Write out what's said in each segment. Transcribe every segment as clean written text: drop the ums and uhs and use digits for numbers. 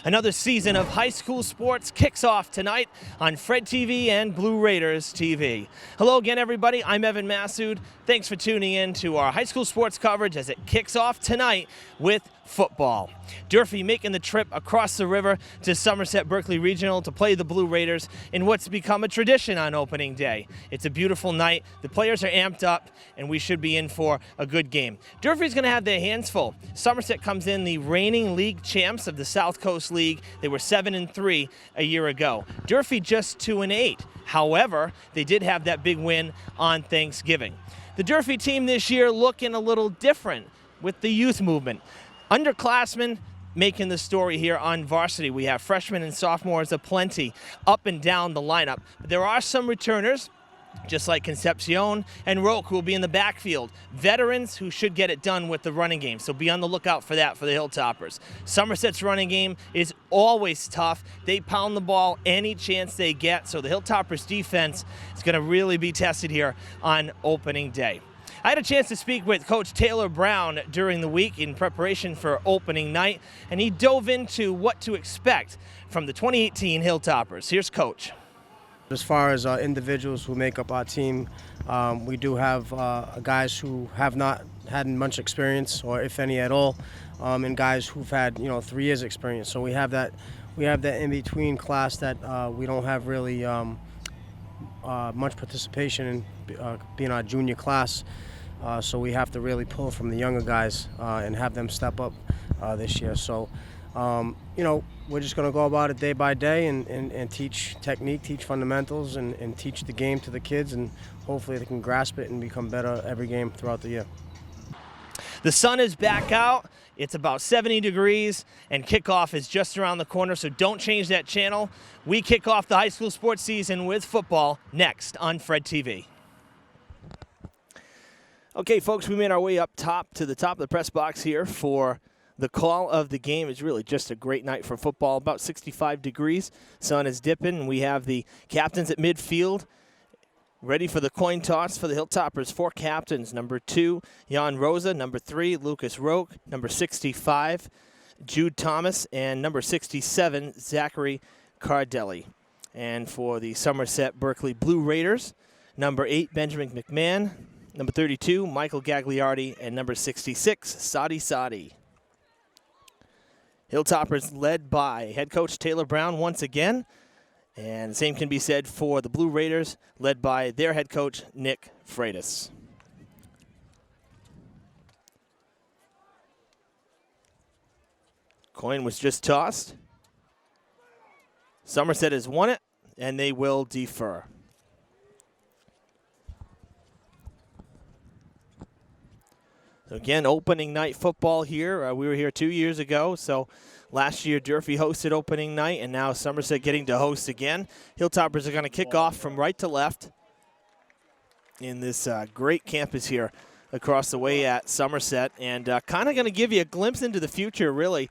Another season of high school sports kicks off tonight on Fred TV and Blue Raiders TV. Hello again, everybody. I'm Evan Massoud. Thanks for tuning in to our high school sports coverage as it kicks off tonight with football. Durfee making the trip across the river to Somerset-Berkley Regional to play the Blue Raiders in what's become a tradition on opening day. It's a beautiful night. The players are amped up, and we should be in for a good game. Durfee's going to have their hands full. Somerset comes in the reigning league champs of the South Coast League. They were 7-3 a year ago. Durfee just 2-8. However, they did have that big win on Thanksgiving. The Durfee team this year looking a little different with the youth movement. Underclassmen making the story here on varsity. We have freshmen and sophomores aplenty up and down the lineup. But there are some returners, just like Concepcion and Roque, who will be in the backfield. Veterans who should get it done with the running game, so be on the lookout for that for the Hilltoppers. Somerset's running game is always tough. They pound the ball any chance they get, so the Hilltoppers' defense is going to really be tested here on opening day. I had a chance to speak with Coach Taylor Brown during the week in preparation for opening night, and he dove into what to expect from the 2018 Hilltoppers. Here's Coach. As far as individuals who make up our team, we do have guys who have not had much experience, or if any at all, and guys who've had 3 years experience. So we have that in between class that we don't have really much participation in, being our junior class. So we have to really pull from the younger guys and have them step up this year. So, we're just going to go about it day by day and teach technique, teach fundamentals, and teach the game to the kids, and hopefully they can grasp it and become better every game throughout the year. The sun is back out. It's about 70 degrees, and kickoff is just around the corner, so don't change that channel. We kick off the high school sports season with football next on Fred TV. Okay, folks, we made our way up top to the top of the press box here for the call of the game. It's really just a great night for football. About 65 degrees. Sun is dipping. We have the captains at midfield ready for the coin toss for the Hilltoppers. 4 captains. Number 2, Jan Rosa. Number 3, Lucas Roque. Number 65, Jude Thomas. And number 67, Zachary Cardelli. And for the Somerset-Berkley Blue Raiders, number 8, Benjamin McMahon. Number 32, Michael Gagliardi, and number 66, Sadi Sadi. Hilltoppers led by head coach Taylor Brown once again. And the same can be said for the Blue Raiders, led by their head coach, Nick Freitas. Coin was just tossed. Somerset has won it, and they will defer. So again, opening night football here. We were here 2 years ago, so last year Durfee hosted opening night, and now Somerset getting to host again. Hilltoppers are going to kick off from right to left in this great campus here across the way at Somerset, and kind of going to give you a glimpse into the future, really,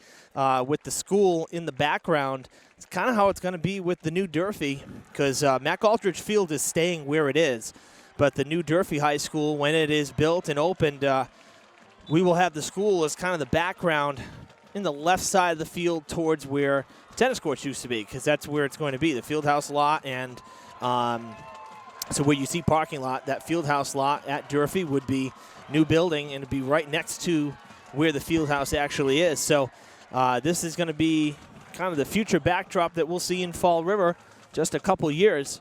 with the school in the background. It's kind of how it's going to be with the new Durfee, because Mac Aldridge Field is staying where it is, but the new Durfee High School, when it is built and opened, we will have the school as kind of the background in the left side of the field towards where the tennis courts used to be, because that's where it's going to be, the Fieldhouse lot. And so where you see parking lot, that Fieldhouse lot at Durfee would be new building, and it'd be right next to where the Fieldhouse actually is. So this is going to be kind of the future backdrop that we'll see in Fall River just a couple years.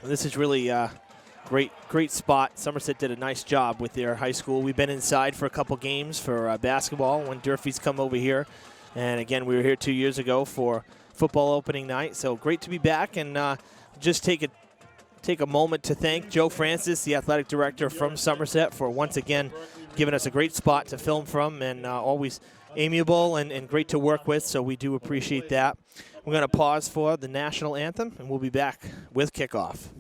And this is really great spot. Somerset did a nice job with their high school. We've been inside for a couple games for basketball when Durfee's come over here. And again, we were here 2 years ago for football opening night. So great to be back, and just take a moment to thank Joe Francis, the athletic director from Somerset, for once again giving us a great spot to film from, and always amiable and great to work with. So we do appreciate that. We're going to pause for the national anthem, and we'll be back with kickoff.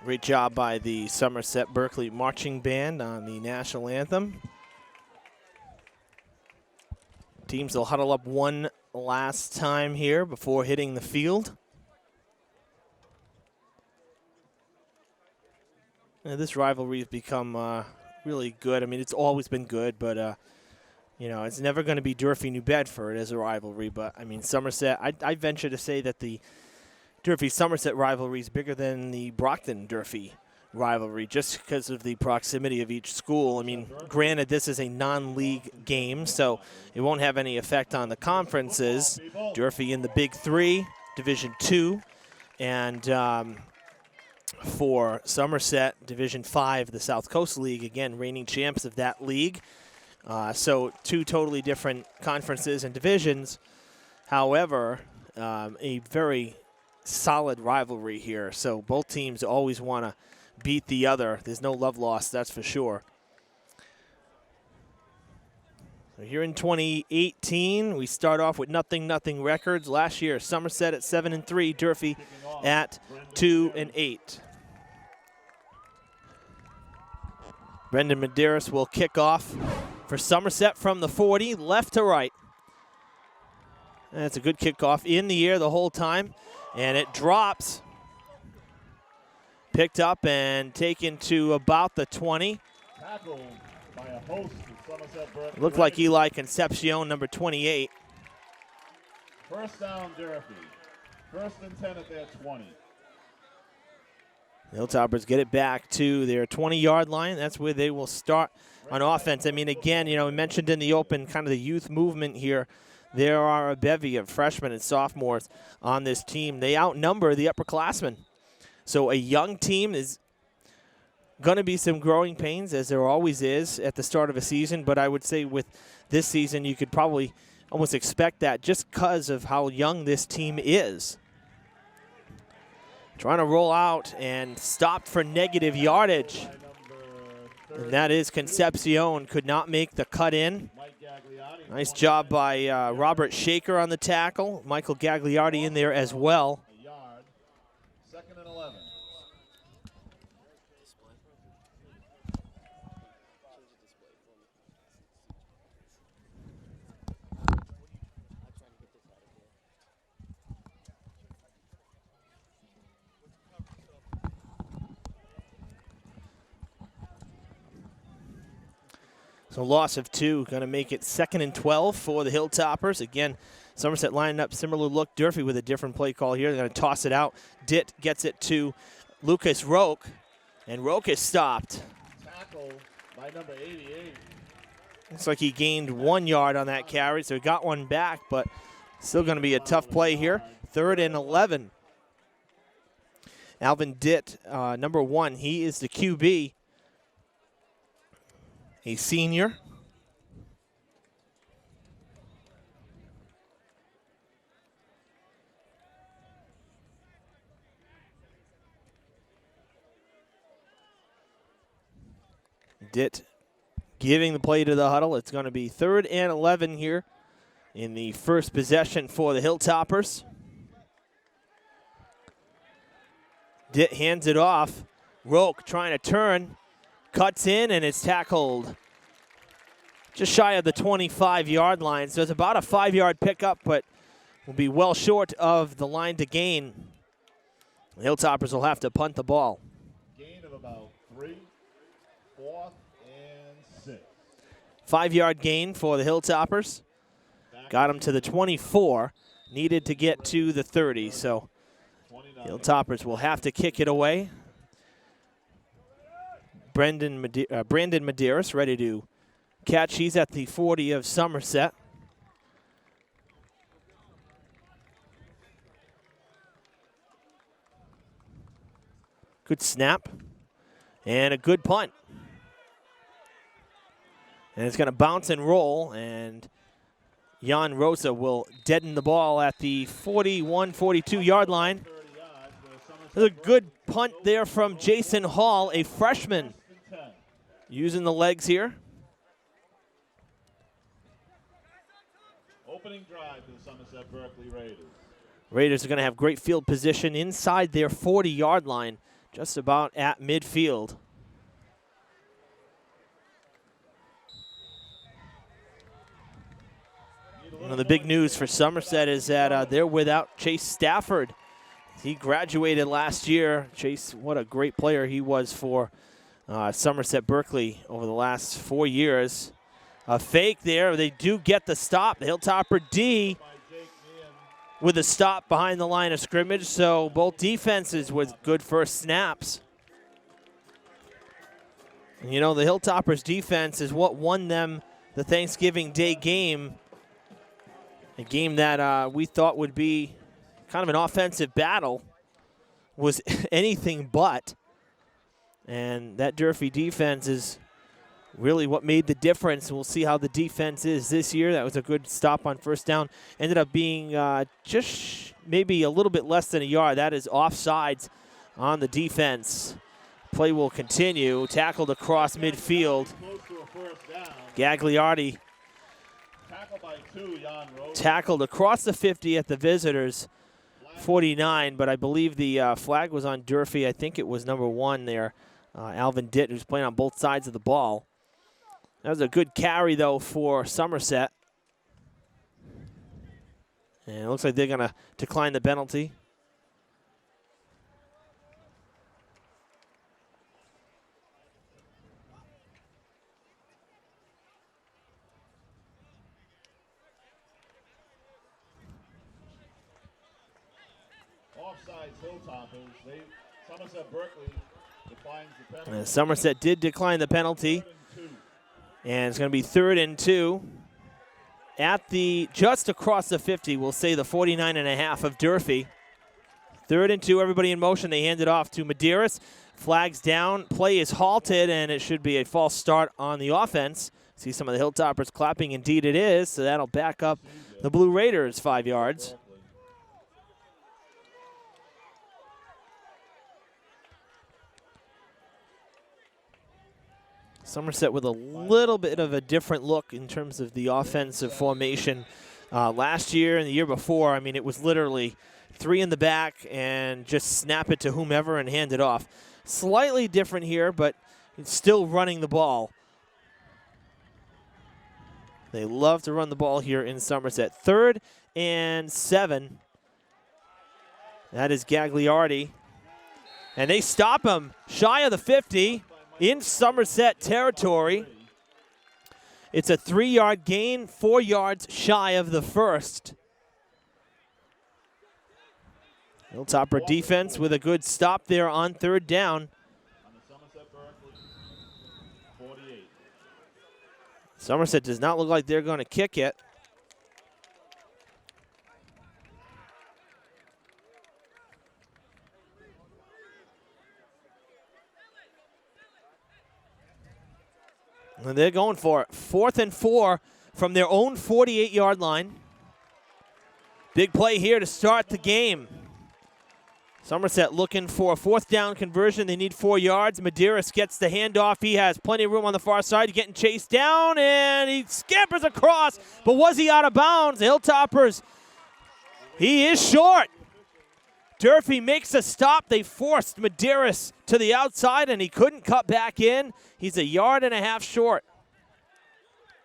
Great job by the Somerset-Berkley marching band on the national anthem. Teams will huddle up one last time here before hitting the field. This rivalry has become really good. I mean, it's always been good, but you know, it's never going to be Durfee-New Bedford as a rivalry. But I mean, Somerset. I venture to say that the Durfee-Somerset rivalry is bigger than the Brockton-Durfee rivalry, just because of the proximity of each school. I mean, granted, this is a non-league game, so it won't have any effect on the conferences. Durfee in the Big Three, Division II, and for Somerset, Division 5, the South Coast League, again, reigning champs of that league. So two totally different conferences and divisions. However, a very solid rivalry here. So both teams always want to beat the other. There's no love lost, that's for sure. So here in 2018, we start off with 0-0 records. Last year, Somerset at 7-3, Durfee at 2-8. Brendan Medeiros will kick off for Somerset from the 40, left to right. That's a good kickoff in the air the whole time, and it drops. Picked up and taken to about the 20. Tackled by a host of Somerset-Berkley. Looked like Eli Concepcion, number 28. First down, Durfee. 1st and 10 at their 20. The Hilltoppers get it back to their 20-yard line. That's where they will start on offense. I mean, again, you know, we mentioned in the open kind of the youth movement here. There are a bevy of freshmen and sophomores on this team. They outnumber the upperclassmen. So a young team is going to be some growing pains, as there always is at the start of a season. But I would say with this season, you could probably almost expect that just because of how young this team is. Trying to roll out and stopped for negative yardage. And that is Concepcion. Could not make the cut in. Nice job by Robert Shaker on the tackle. Michael Gagliardi in there as well. 2nd and 11. So loss of 2, going to make it 2nd and 12 for the Hilltoppers. Again, Somerset lining up similar look. Durfee with a different play call here. They're going to toss it out. Ditt gets it to Lucas Roque, and Roque is stopped. Tackle by number 88. Looks like he gained 1 yard on that carry, so he got one back, but still going to be a tough play here. 3rd and 11. Alvin Ditt, number 1, he is the QB. A senior. Ditt giving the play to the huddle. It's going to be 3rd and 11 here in the first possession for the Hilltoppers. Ditt hands it off. Roque trying to turn. Cuts in, and it's tackled just shy of the 25-yard line. So it's about a 5-yard pickup, but will be well short of the line to gain. The Hilltoppers will have to punt the ball. Gain of about 3, 4th and 6. 5-yard gain for the Hilltoppers. Got him to the 24. Needed to get to the 30. So Hilltoppers will have to kick it away. Brandon Medeiros ready to catch. He's at the 40 of Somerset. Good snap. And a good punt. And it's going to bounce and roll, and Jan Rosa will deaden the ball at the 41, 42-yard line. There's a good punt there from Jason Hall, a freshman, using the legs here. Opening drive to the Somerset-Berkley Raiders. Raiders are going to have great field position inside their 40-yard line. just about at midfield. One of the big news for Somerset is that they're without Chase Stafford. He graduated last year. Chase, what a great player he was for Somerset-Berkley over the last 4 years. A fake there. They do get the stop. The Hilltopper D with a stop behind the line of scrimmage. So both defenses with good first snaps. And you know, the Hilltoppers defense is what won them the Thanksgiving Day game. A game that we thought would be kind of an offensive battle, was anything but. And that Durfee defense is really what made the difference. We'll see how the defense is this year. That was a good stop on first down. Ended up being just maybe a little bit less than a yard. That is offsides on the defense. Play will continue. Tackled across midfield. Gagliardi tackled across the 50 at the visitors, 49, but I believe the flag was on Durfee. I think it was number 1 there, Alvin Ditt, who's playing on both sides of the ball. That was a good carry, though, for Somerset. And it looks like they're going to decline the penalty. Somerset-Berkley declines the penalty. And Somerset did decline the penalty. And it's going to be 3rd and 2. At the, just across the 50, we'll say the 49.5 of Durfee. 3rd and 2, everybody in motion. They hand it off to Medeiros. Flags down, play is halted, and it should be a false start on the offense. See some of the Hilltoppers clapping. Indeed it is, so that'll back up the Blue Raiders 5 yards. Somerset with a little bit of a different look in terms of the offensive formation. Last year and the year before, I mean, it was literally 3 in the back and just snap it to whomever and hand it off. Slightly different here, but it's still running the ball. They love to run the ball here in Somerset. 3rd and 7. That is Gagliardi. And they stop him shy of the 50. In Somerset territory. It's a 3-yard gain, 4 yards shy of the first. Hilltopper defense with a good stop there on 3rd down. Somerset does not look like they're going to kick it. And they're going for it. 4th and 4 from their own 48-yard line. Big play here to start the game. Somerset looking for a 4th down conversion. They need 4 yards. Medeiros gets the handoff. He has plenty of room on the far side. Getting chased down, and he scampers across. But was he out of bounds? The Hilltoppers, he is short. Durfee makes a stop. They forced Medeiros to the outside, and he couldn't cut back in. He's 1.5 yards short.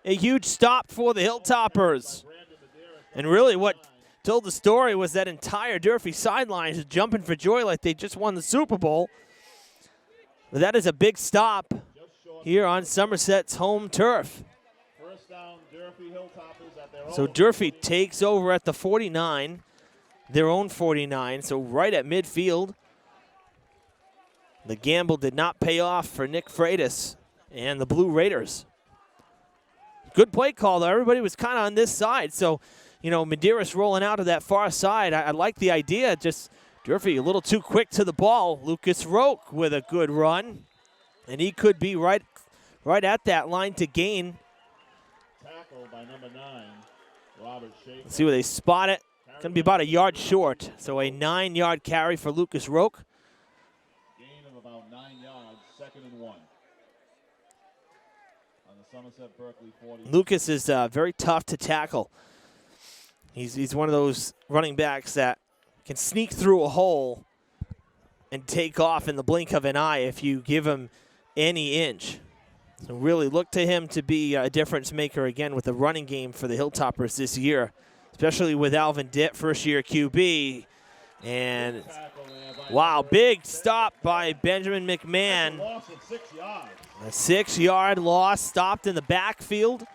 A huge stop for the Hilltoppers. And really what told the story was that entire Durfee sideline is jumping for joy like they just won the Super Bowl. But that is a big stop here on Somerset's home turf. So Durfee takes over at the 49. Their own 49, so right at midfield. The gamble did not pay off for Nick Freitas and the Blue Raiders. Good play call, though. Everybody was kind of on this side, so, you know, Medeiros rolling out to that far side. I like the idea, just Durfee a little too quick to the ball. Lucas Roque with a good run, and he could be right at that line to gain. Tackle by number 9, Robert Schaefer. Let's see where they spot it. Going to be about 1 yard short, so a 9-yard carry for Lucas Roque. Gain of about 9 yards, 2nd and 1. On the Somerset-Berkley 40. Lucas is very tough to tackle. He's one of those running backs that can sneak through a hole and take off in the blink of an eye if you give him any inch. So really look to him to be a difference maker again with the running game for the Hilltoppers this year, especially with Alvin Ditt, first-year QB. And, wow, big stop by Benjamin McMahon. A 6-yard loss, stopped in the backfield.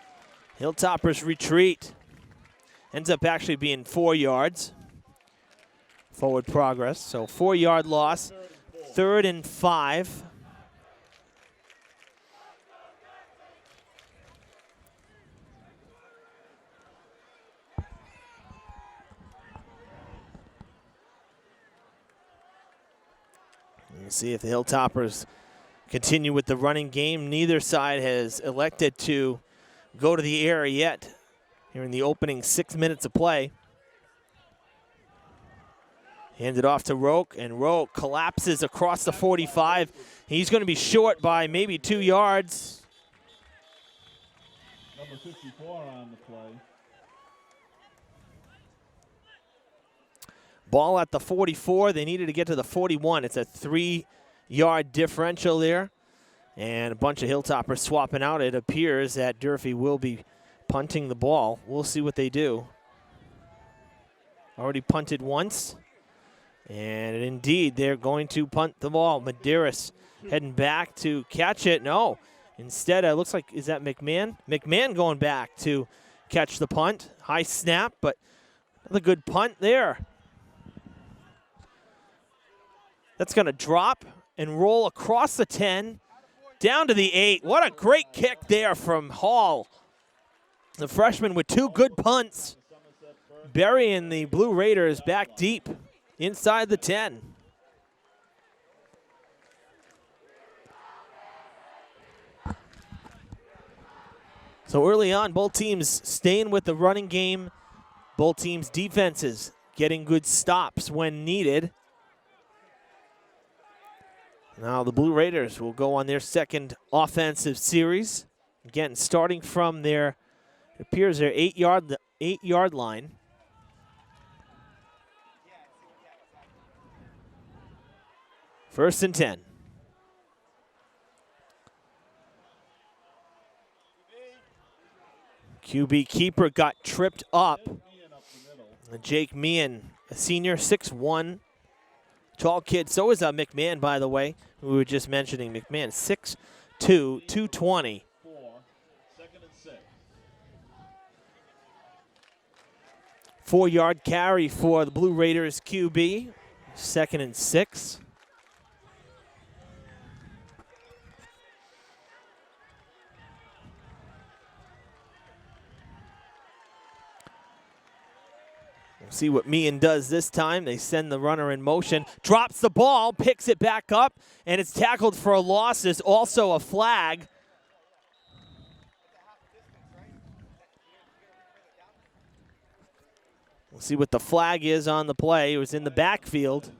Hilltoppers retreat. Ends up actually being 4 yards. Forward progress, so 4-yard loss, 3rd and 5. We'll see if the Hilltoppers continue with the running game. Neither side has elected to go to the air yet here in the opening 6 minutes of play. Handed off to Roque, and Roque collapses across the 45. He's going to be short by maybe 2 yards. Number 54 on the play. Ball at the 44. They needed to get to the 41. It's a 3-yard differential there. And a bunch of Hilltoppers swapping out. It appears that Durfee will be punting the ball. We'll see what they do. Already punted once. And indeed, they're going to punt the ball. Medeiros heading back to catch it. No. Instead, it looks like, is that McMahon? McMahon going back to catch the punt. High snap, but another good punt there. That's going to drop and roll across the 10, down to the 8. What a great kick there from Hall. The freshman with 2 good punts, burying the Blue Raiders back deep inside the 10. So early on, both teams staying with the running game. Both teams' defenses getting good stops when needed. Now the Blue Raiders will go on their second offensive series. Again, starting from their, it appears their 8-yard line. First and 10. QB keeper got tripped up. Jake Meehan, a senior, 6'1", tall kid. So is McMahon, by the way. We were just mentioning McMahon, 6'2", 220. 4-yard carry for the Blue Raiders QB. 2nd and 6. See what Meehan does this time. They send the runner in motion. Drops the ball, picks it back up, and it's tackled for a loss. There's also a flag. We'll see what the flag is on the play. It was in the backfield.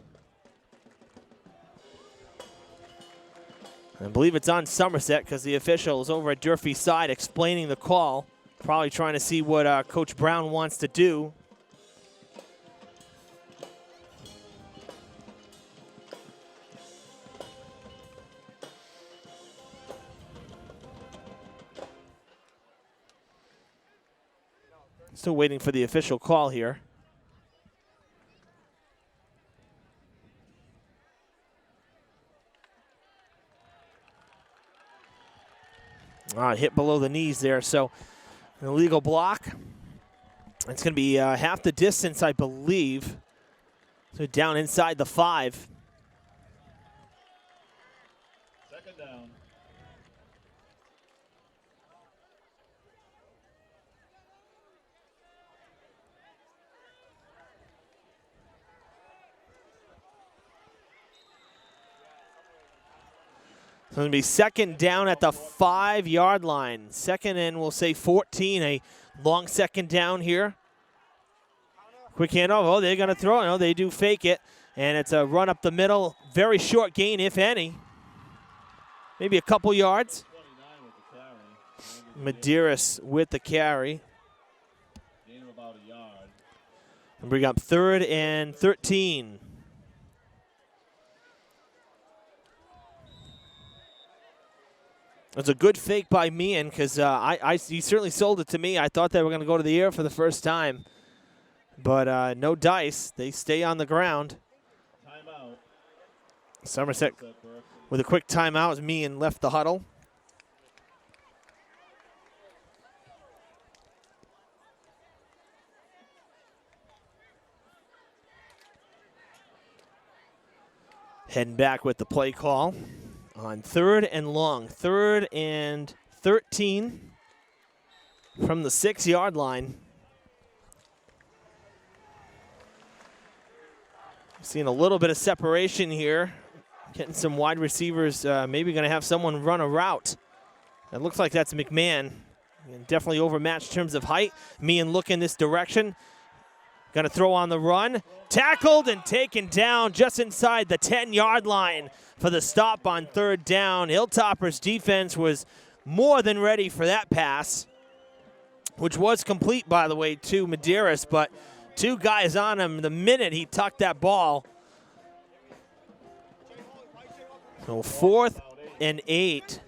I believe it's on Somerset because the official is over at Durfee's side explaining the call. Probably trying to see what Coach Brown wants to do. Still waiting for the official call here. Hit below the knees there, so an illegal block. It's going to be half the distance, I believe. So down inside the 5. Second down. So it's going to be second down at the 5-yard line. Second and we'll say 14, a long second down here. Quick handoff. Oh, they're going to throw it. No, they do fake it. And it's a run up the middle. Very short gain, if any. Maybe a couple yards. Medeiros with the carry. Gain of about a yard. And bring up 3rd and 13. was a good fake by Meehan because he certainly sold it to me. I thought they were going to go to the air for the first time. But no dice. They stay on the ground. Timeout. Somerset with a quick timeout as Meehan left the huddle. Heading back with the play call on 3rd and long. 3rd and 13 from the 6-yard line. Seeing a little bit of separation here. Getting some wide receivers, maybe going to have someone run a route. It looks like that's McMahon. Definitely overmatched in terms of height. Meehan looking this direction. Going to throw on the run. Tackled and taken down just inside the 10-yard line for the stop on 3rd down. Hilltoppers' defense was more than ready for that pass, which was complete, by the way, to Medeiros, but 2 guys on him the minute he tucked that ball. So 4th and 8.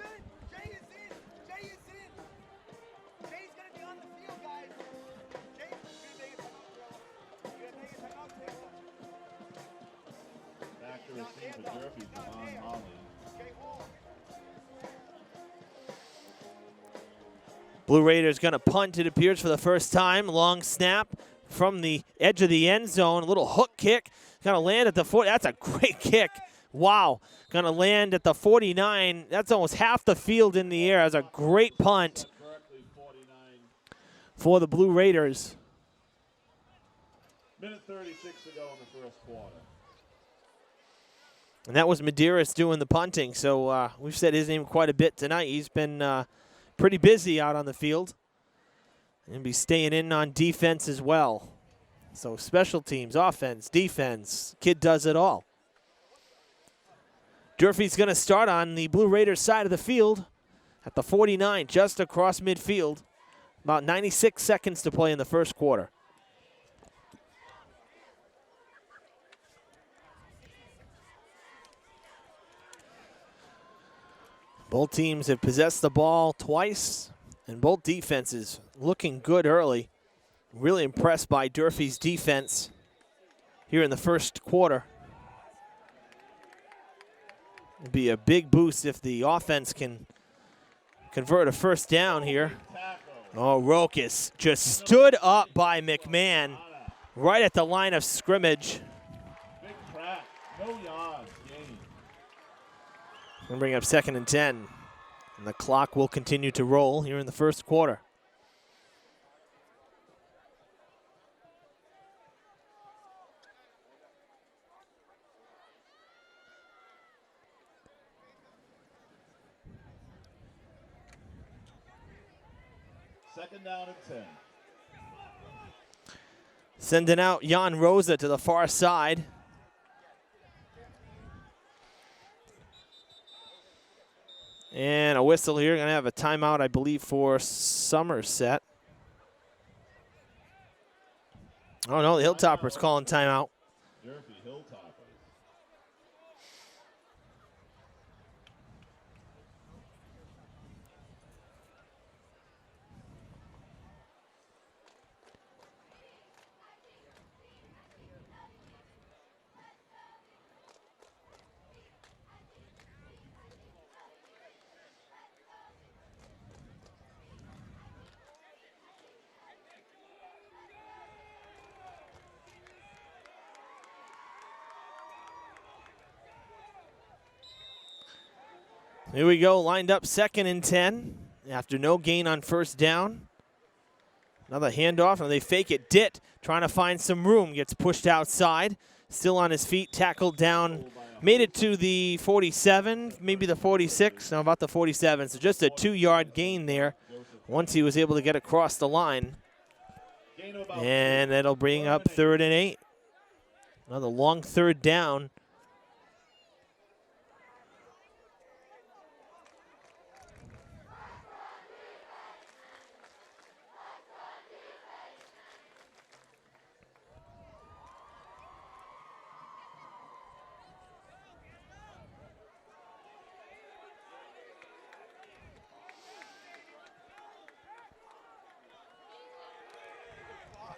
Back to receive for Durfee, Devon Molly. Blue Raiders going to punt, it appears, for the first time. Long snap from the edge of the end zone. A little hook kick. Going to land at the 40. That's a great kick. Wow. Going to land at the 49. That's almost half the field in the air. That's a great punt for the Blue Raiders. Minute 36 to go in the first quarter. And that was Medeiros doing the punting. So we've said his name quite a bit tonight. He's been pretty busy out on the field. And be staying in on defense as well. So special teams, offense, defense, kid does it all. Durfee's going to start on the Blue Raiders side of the field at the 49, just across midfield. About 96 seconds to play in the first quarter. Both teams have possessed the ball twice, and both defenses looking good early. Really impressed by Durfee's defense here in the first quarter. It'd be a big boost if the offense can convert a first down here. Oh, Rokas just stood up by McMahon right at the line of scrimmage. Big crack, no yards, gain. We'll bring up 2nd and 10. And the clock will continue to roll here in the first quarter. Second down and 10. Sending out Jan Rosa to the far side. And a whistle here. Going to have a timeout, I believe, for Somerset. Oh, no, the Hilltoppers calling timeout. Durfee Hilltoppers. Here we go, lined up 2nd and 10 after no gain on first down. Another handoff, and they fake it. Ditt trying to find some room, gets pushed outside. Still on his feet, tackled down. Made it to the 47, maybe the 46, no, about the 47. So just a 2-yard gain there once he was able to get across the line. And that'll bring up 3rd and 8. Another long 3rd down.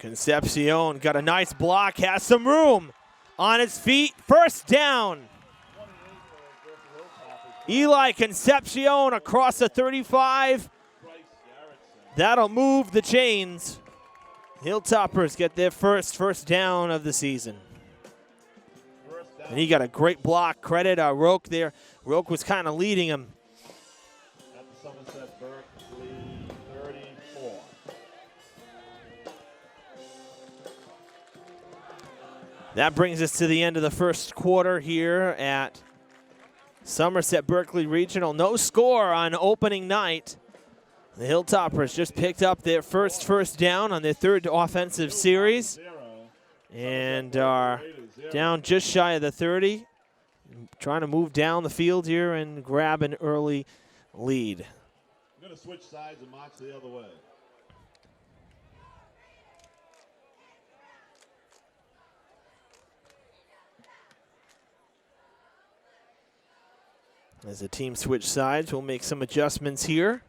Concepcion got a nice block, has some room on his feet. First down. Eli Concepcion across the 35. That'll move the chains. Hilltoppers get their first down of the season. And he got a great block. Credit Roque there. Roque was kind of leading him. At the Somerset-Berkley 34. That brings us to the end of the first quarter here at Somerset-Berkley Regional. No score on opening night. The Hilltoppers just picked up their first down on their third offensive series and are down just shy of the 30. Trying to move down the field here and grab an early lead. I'm going to switch sides and march the other way. As the team switch sides, we'll make some adjustments here.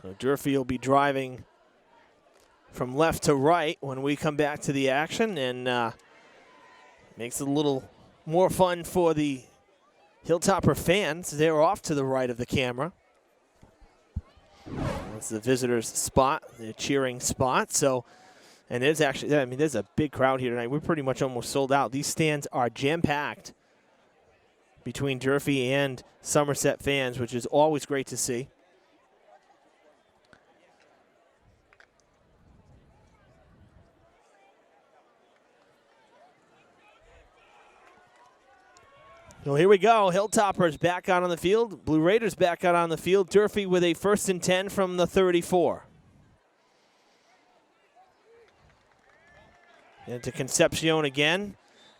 So Durfee will be driving from left to right when we come back to the action, and makes it a little more fun for the Hilltopper fans. They're off to the right of the camera. That's the visitors' spot, the cheering spot. So, and there's actually, I mean, there's a big crowd here tonight. We're pretty much almost sold out. These stands are jam-packed between Durfee and Somerset fans, which is always great to see. So here we go. Hilltoppers back out on the field. Blue Raiders back out on the field. Durfee with a 1st and 10 from the 34. Into Concepcion again.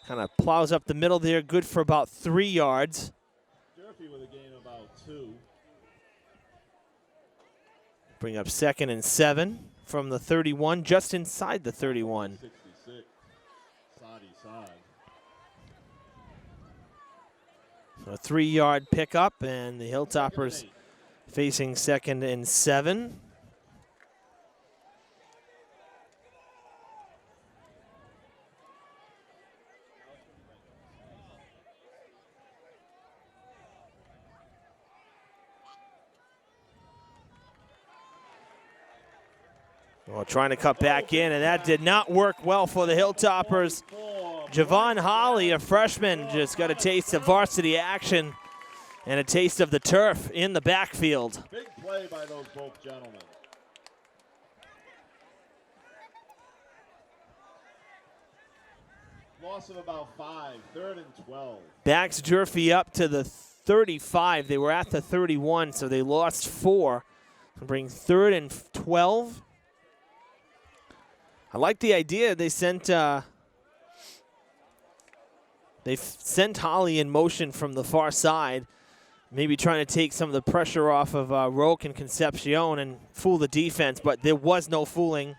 Kind of plows up the middle there. Good for about 3 yards. Durfee with a gain of about 2. Bring up 2nd and 7 from the 31, just inside the 31. 66. Side side. So a 3-yard pickup, and the Hilltoppers facing 2nd and 7. Well, trying to cut back in, and that did not work well for the Hilltoppers. Javon Holly, a freshman, just got a taste of varsity action and a taste of the turf in the backfield. Big play by those both gentlemen. Loss of about 5, 3rd and 12. Backs Durfee up to the 35. They were at the 31, so they lost 4. Bring 3rd and 12. I like the idea. They sent Holly in motion from the far side, maybe trying to take some of the pressure off of Roque and Concepcion and fool the defense, but there was no fooling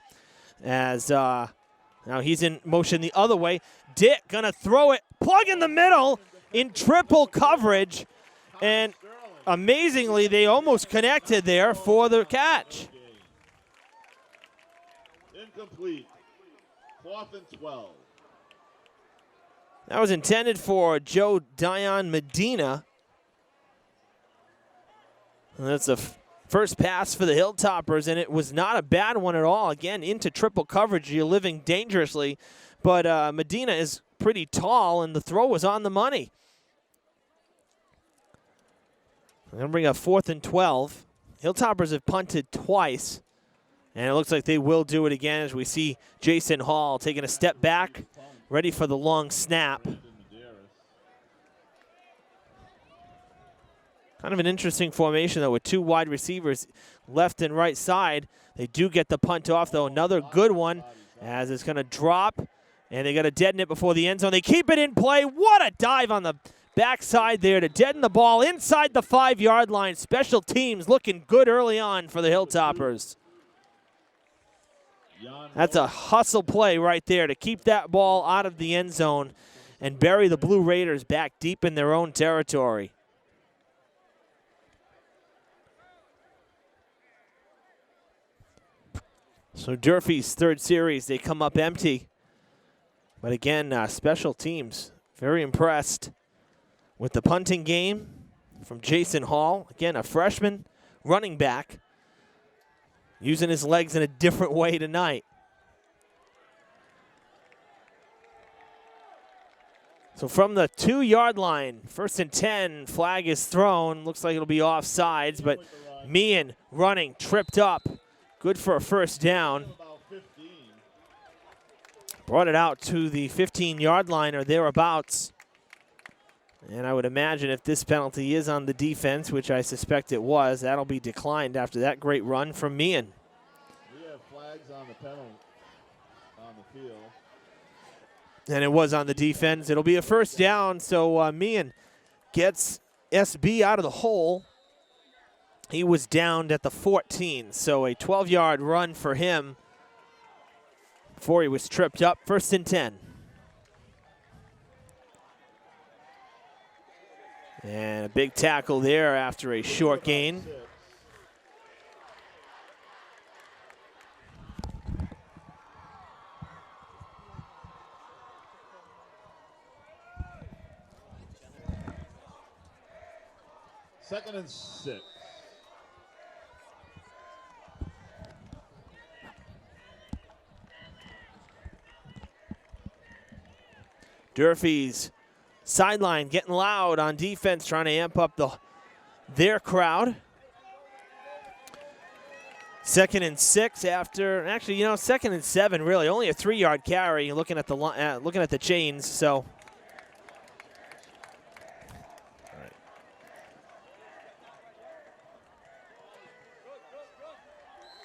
as now he's in motion the other way. Dick gonna throw it, plug in the middle in triple coverage, and amazingly they almost connected there for the catch. Incomplete. 4th and 12. That was intended for Joe Dion Medina. And that's the first pass for the Hilltoppers, and it was not a bad one at all. Again, into triple coverage, you're living dangerously. But Medina is pretty tall, and the throw was on the money. They're going to bring up 4th and 12. Hilltoppers have punted twice. And it looks like they will do it again as we see Jason Hall taking a step back, ready for the long snap. Kind of an interesting formation, though, with 2 wide receivers left and right side. They do get the punt off, though. Another good one as it's going to drop, and they got to deaden it before the end zone. They keep it in play. What a dive on the backside there to deaden the ball inside the 5-yard line. Special teams looking good early on for the Hilltoppers. That's a hustle play right there to keep that ball out of the end zone and bury the Blue Raiders back deep in their own territory. So Durfee's third series, they come up empty. But again, special teams, very impressed with the punting game from Jason Hall. Again, a freshman running back, using his legs in a different way tonight. So from the 2-yard line, 1st and 10, flag is thrown. Looks like it'll be offsides, but Meehan running, tripped up. Good for a first down. Brought it out to the 15-yard line or thereabouts. And I would imagine if this penalty is on the defense, which I suspect it was, that'll be declined after that great run from Meehan. We have flags on the penalty on the field. And it was on the defense. It'll be a first down, so Meehan gets SB out of the hole. He was downed at the 14, so a 12-yard run for him before he was tripped up. 1st and 10. And a big tackle there after a short gain. Second and 6. Durfee's sideline getting loud on defense, trying to amp up their crowd. 2nd and 6 after, actually, 2nd and 7 really, only a 3-yard carry. Looking at the chains, so.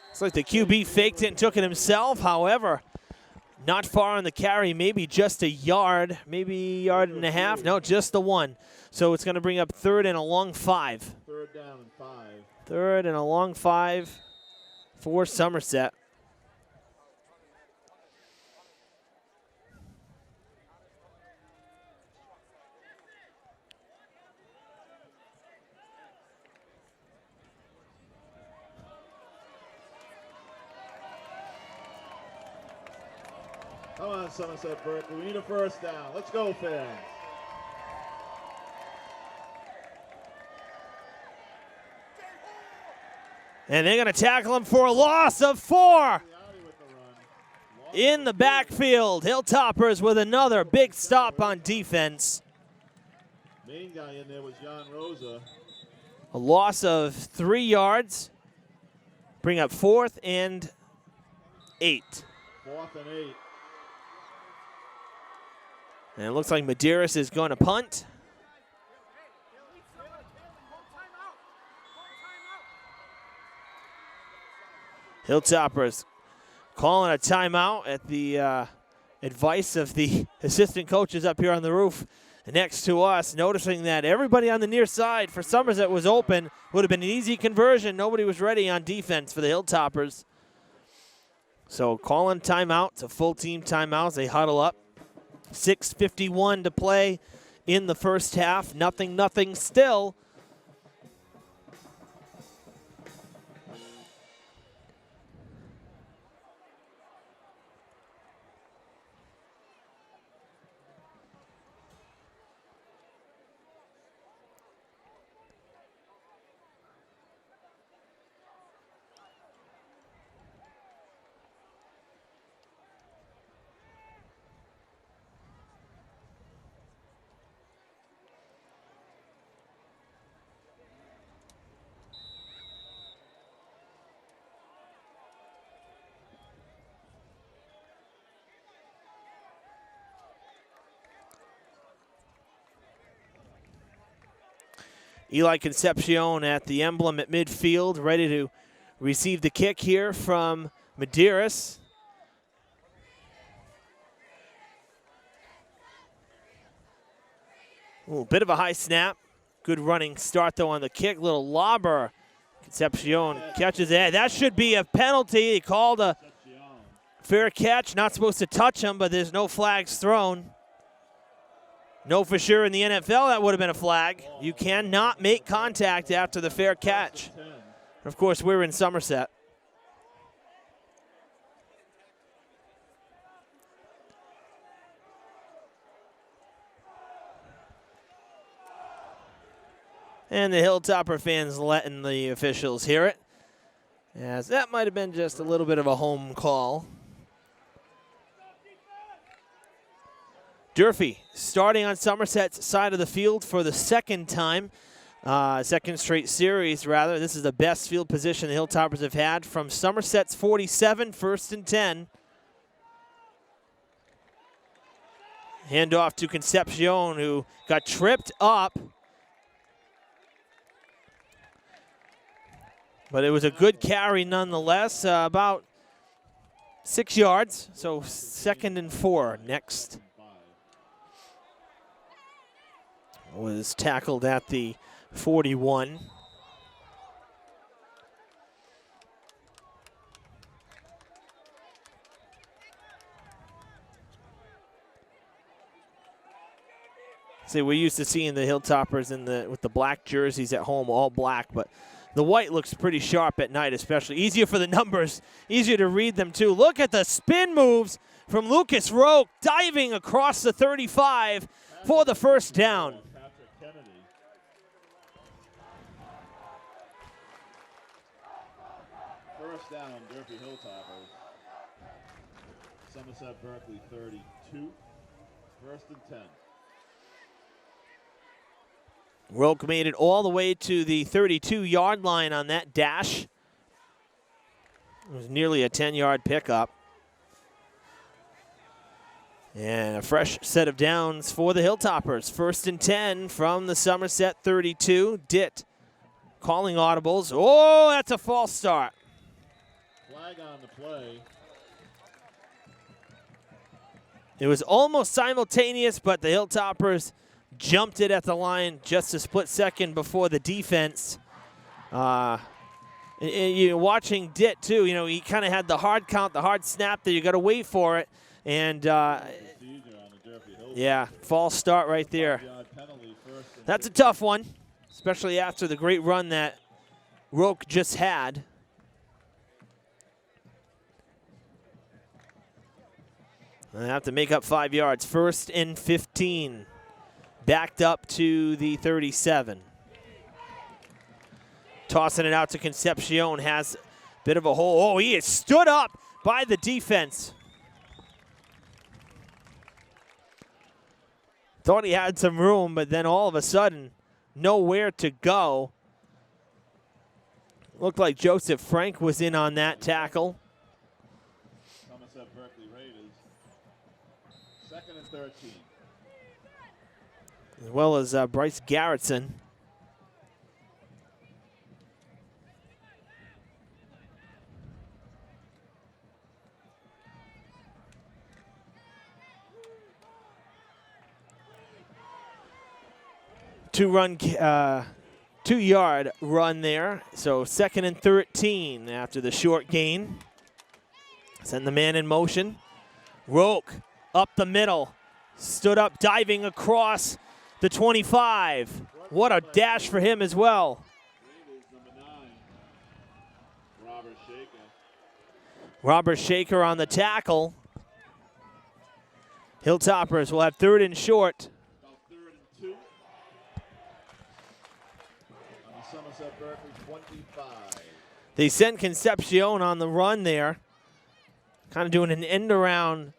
Looks like the QB faked it and took it himself. However, not far on the carry, maybe just a yard, maybe a yard and a half. No, just the one. So it's going to bring up 3rd and a long 5. 3rd down and 5. 3rd and a long 5 for Somerset. Come on, Somerset-Berkley. We need a first down. Let's go, fans. And they're going to tackle him for a loss of 4 in the backfield. Hilltoppers with another big stop on defense. Main guy in there was Jan Rosa. A loss of 3 yards. Bring up 4th and 8. 4th and 8. And it looks like Medeiros is going to punt. Hilltoppers calling a timeout at the advice of the assistant coaches up here on the roof next to us, noticing that everybody on the near side for Somerset was open. Would have been an easy conversion. Nobody was ready on defense for the Hilltoppers. So calling timeout. It's a full team timeout as they huddle up. 6:51 to play in the first half. Nothing still. Eli Concepcion at the emblem at midfield, ready to receive the kick here from Medeiros. Ooh, bit of a high snap. Good running start, though, on the kick. Little lobber. Concepcion catches it. That should be a penalty. He called a fair catch. Not supposed to touch him, but there's no flags thrown. No, for sure in the NFL that would have been a flag. You cannot make contact after the fair catch. Of course, we're in Somerset. And the Hilltopper fans letting the officials hear it, as that might have been just a little bit of a home call. Durfee starting on Somerset's side of the field for the second time, second straight series, rather. This is the best field position the Hilltoppers have had from Somerset's 47, 1st and 10. Handoff to Concepcion, who got tripped up. But it was a good carry nonetheless, about 6 yards. So 2nd and 4 next. Was tackled at the 41. See, we're used to seeing the Hilltoppers with the black jerseys at home, all black, but the white looks pretty sharp at night, especially. Easier for the numbers, easier to read them too. Look at the spin moves from Lucas Roque, diving across the 35 for the first down. First down, Durfee Hilltoppers. Somerset-Berkley 32. 1st and 10. Roque made it all the way to the 32-yard line on that dash. It was nearly a 10-yard pickup. And a fresh set of downs for the Hilltoppers. 1st and 10 from the Somerset 32. Ditt calling audibles. Oh, that's a false start. Flag on the play. It was almost simultaneous, but the Hilltoppers jumped it at the line just a split second before the defense. You're watching Ditt, too. You know, he kind of had the hard count, the hard snap that you got to wait for it. And, yeah, false start right there. That's a tough one, especially after the great run that Roque just had. They have to make up 5 yards. 1st and 15. Backed up to the 37. Tossing it out to Concepcion. Has a bit of a hole. Oh, he is stood up by the defense. Thought he had some room, but then all of a sudden, nowhere to go. Looked like Joseph Frank was in on that tackle. Somerset-Berkley Raiders. 2nd and 13. As well as Bryce Garrettson. Two-yard run there. So 2nd and 13 after the short gain. Send the man in motion. Roque up the middle. Stood up, diving across the 25. What a dash for him as well. Robert Shaker on the tackle. Hilltoppers will have 3rd and short. Somerset-Berkley 25. They sent Concepcion on the run there. Kind of doing an end around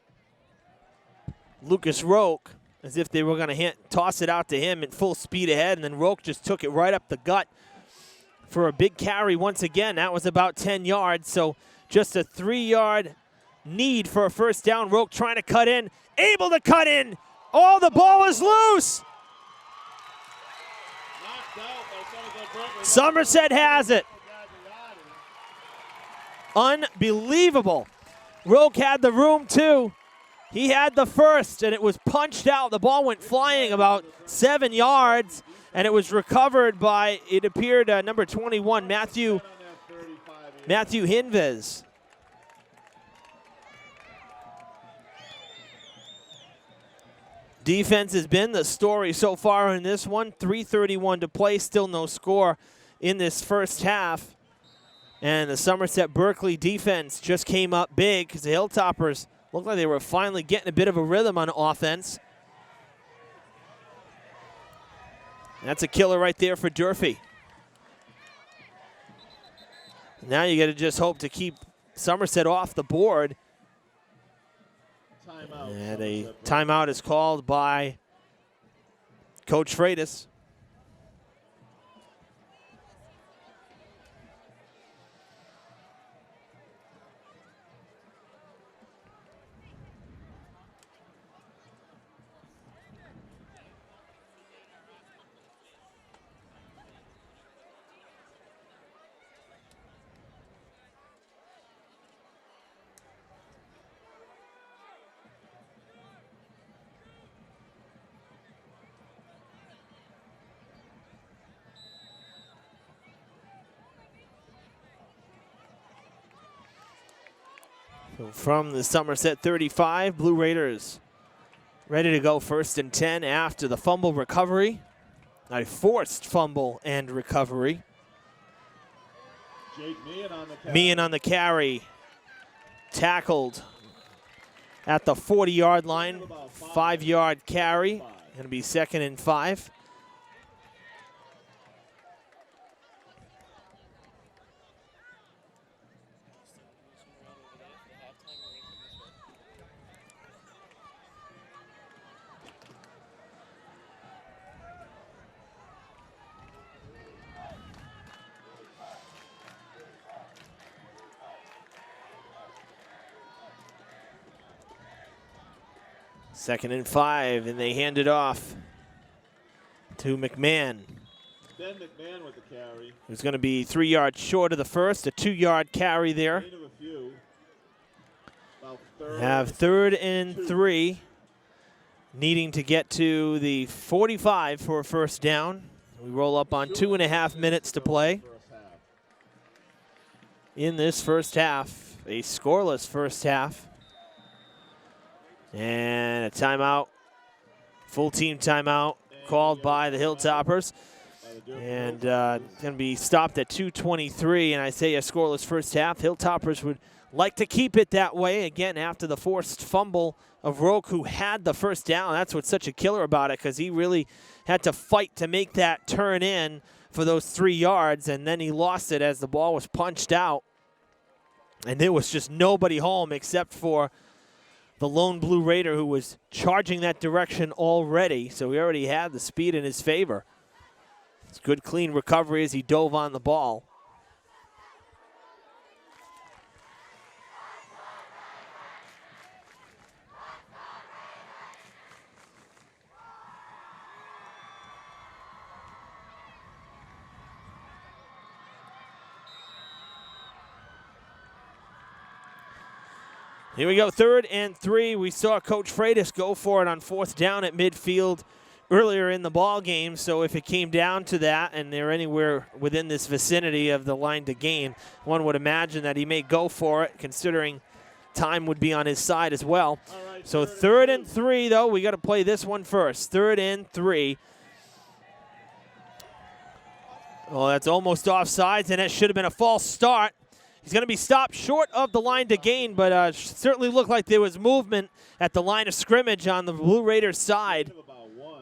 Lucas Roque as if they were going to toss it out to him at full speed ahead, and then Roque just took it right up the gut for a big carry once again. That was about 10 yards, so just a 3-yard need for a first down. Roque trying to cut in, able to cut in. Oh, the ball is loose. Somerset has it. Unbelievable. Roque had the room too. He had the first, and it was punched out. The ball went flying about 7 yards, and it was recovered by, it appeared, number 21, Matthew Hinvez. Defense has been the story so far in this one. 3:31 to play, still no score in this first half. And the Somerset-Berkley defense just came up big because the Hilltoppers looked like they were finally getting a bit of a rhythm on offense. That's a killer right there for Durfee. Now you got to just hope to keep Somerset off the board. And a timeout is called by Coach Freitas. From the Somerset 35, Blue Raiders ready to go 1st and 10 after the fumble recovery. A forced fumble and recovery. Jake Meehan on the carry. Tackled at the 40-yard line. 5-yard carry. Going to be 2nd and 5. Second and 5, and they hand it off to McMahon. Ben McMahon with the carry. Who's going to be 3 yards short of the first, a 2-yard carry there. Have 3rd and 3, needing to get to the 45 for a first down. We roll up on 2.5 minutes to play in this first half, a scoreless first half. And a timeout, full team timeout called by the Hilltoppers. And going to be stopped at 2:23, and I say a scoreless first half. Hilltoppers would like to keep it that way, again, after the forced fumble of Roque, who had the first down. That's what's such a killer about it, because he really had to fight to make that turn in for those 3 yards, and then he lost it as the ball was punched out. And there was just nobody home except for the lone Blue Raider, who was charging that direction already, so he already had the speed in his favor. It's good, clean recovery as he dove on the ball. Here we go, 3rd and 3. We saw Coach Freitas go for it on 4th down at midfield earlier in the ball game. So if it came down to that and they're anywhere within this vicinity of the line to gain, one would imagine that he may go for it, considering time would be on his side as well. Right, so 3rd and 3, though. We got to play this one first. 3rd and 3. Oh, that's almost offsides, and that should have been a false start. He's going to be stopped short of the line to gain, but certainly looked like there was movement at the line of scrimmage on the Blue Raiders side.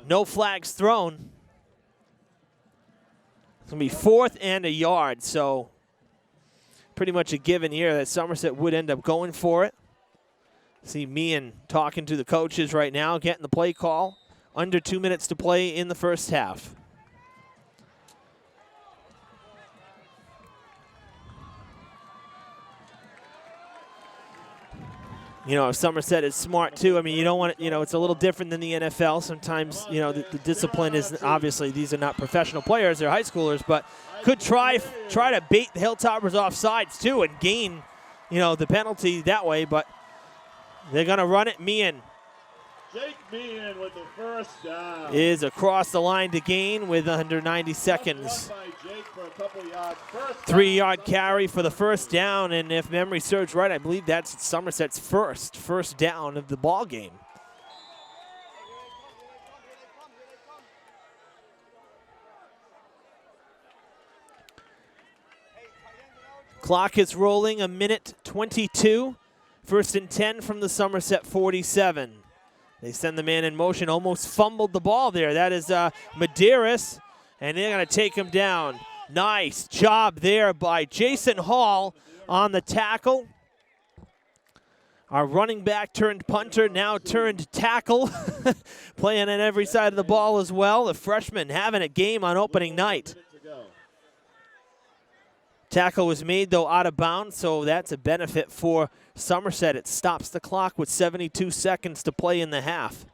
No flags thrown. It's going to be 4th and a yard, so pretty much a given here that Somerset would end up going for it. See Meehan talking to the coaches right now, getting the play call. Under 2 minutes to play in the first half. You know, if Somerset is smart too, I mean, you don't want it, you know, it's a little different than the NFL. Sometimes, you know, the discipline is, obviously these are not professional players, they're high schoolers, but could try to bait the Hilltoppers off sides too and gain, you know, the penalty that way, but they're going to run it. Meehan Jake Meehan with the first down. Is across the line to gain with under 90 seconds. 3-yard carry for the first down, and if memory serves right, I believe that's Somerset's first down of the ball game. Clock is rolling, 1:22. 1st and 10 from the Somerset 47. They send the man in motion, almost fumbled the ball there. That is Medeiros and they're going to take him down. Nice job there by Jason Hall on the tackle. Our running back turned punter, now turned tackle, playing on every side of the ball as well. The freshman having a game on opening night. Tackle was made, though, out of bounds, so that's a benefit for Somerset. It stops the clock with 72 seconds to play in the half.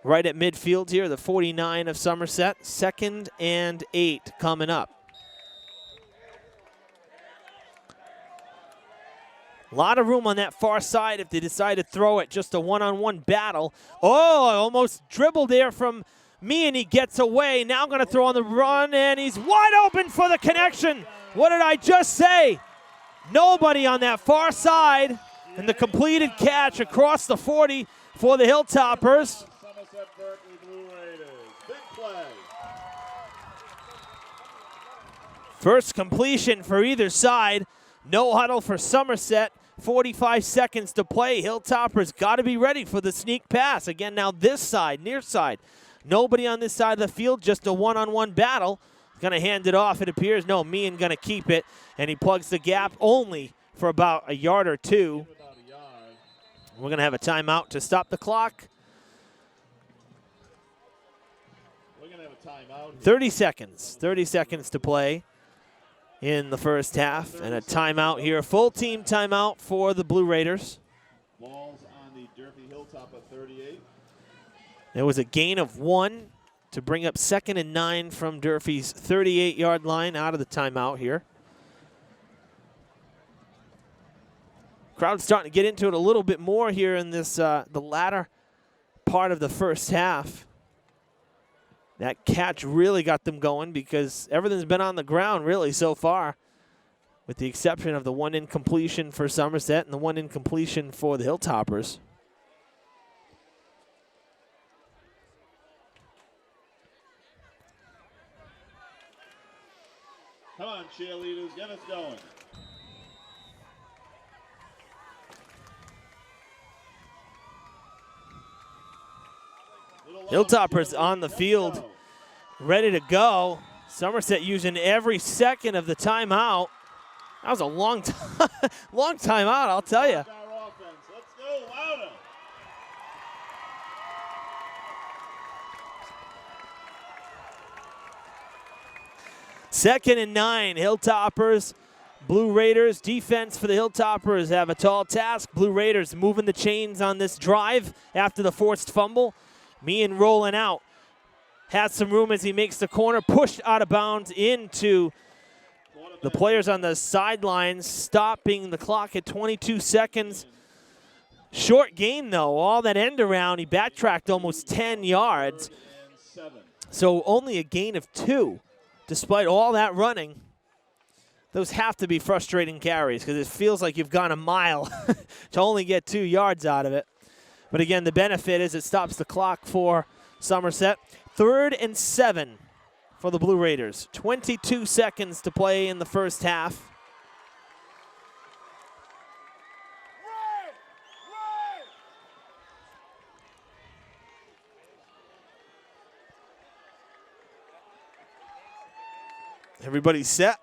Right at midfield here, the 49 of Somerset. 2nd and 8 coming up. A lot of room on that far side if they decide to throw it. Just a one-on-one battle. Oh, almost dribbled there from me, and he gets away. Now going to throw on the run, and he's wide open for the connection. What did I just say? Nobody on that far side, and the completed catch across the 40 for the Hilltoppers. Somerset-Berkley Blue Raiders. Big play. First completion for either side. No huddle for Somerset. 45 seconds to play. Hilltoppers got to be ready for the sneak pass. Again, now this side, near side. Nobody on this side of the field, just a one-on-one battle. Going to hand it off, it appears. No, Meehan going to keep it, and he plugs the gap only for about a yard or two. We're going to have a timeout to stop the clock. We're going to have a timeout. 30 seconds. 30 seconds to play in the first half, and a timeout here. Full team timeout for the Blue Raiders. Balls on the Durfee Hilltop at 38. There was a gain of 1 to bring up 2nd and 9 from Durfee's 38-yard line out of the timeout here. Crowd's starting to get into it a little bit more here in this the latter part of the first half. That catch really got them going because everything's been on the ground really so far, with the exception of the one incompletion for Somerset and the one incompletion for the Hilltoppers. Come on, cheerleaders, get us going. Hilltoppers on the field, ready to go. Somerset using every second of the timeout. That was a long time, long timeout, I'll tell you. Our offense. Let's go louder. Second and 9, Hilltoppers, Blue Raiders. Defense for the Hilltoppers have a tall task. Blue Raiders moving the chains on this drive after the forced fumble. Meehan rolling out. Has some room as he makes the corner. Pushed out of bounds into the players on the sidelines, stopping the clock at 22 seconds. Short gain, though. All that end around, he backtracked almost 10 yards. So only a gain of 2, despite all that running. Those have to be frustrating carries because it feels like you've gone a mile to only get 2 yards out of it. But again, the benefit is it stops the clock for Somerset. 3rd and 7 for the Blue Raiders. 22 seconds to play in the first half. Everybody's set.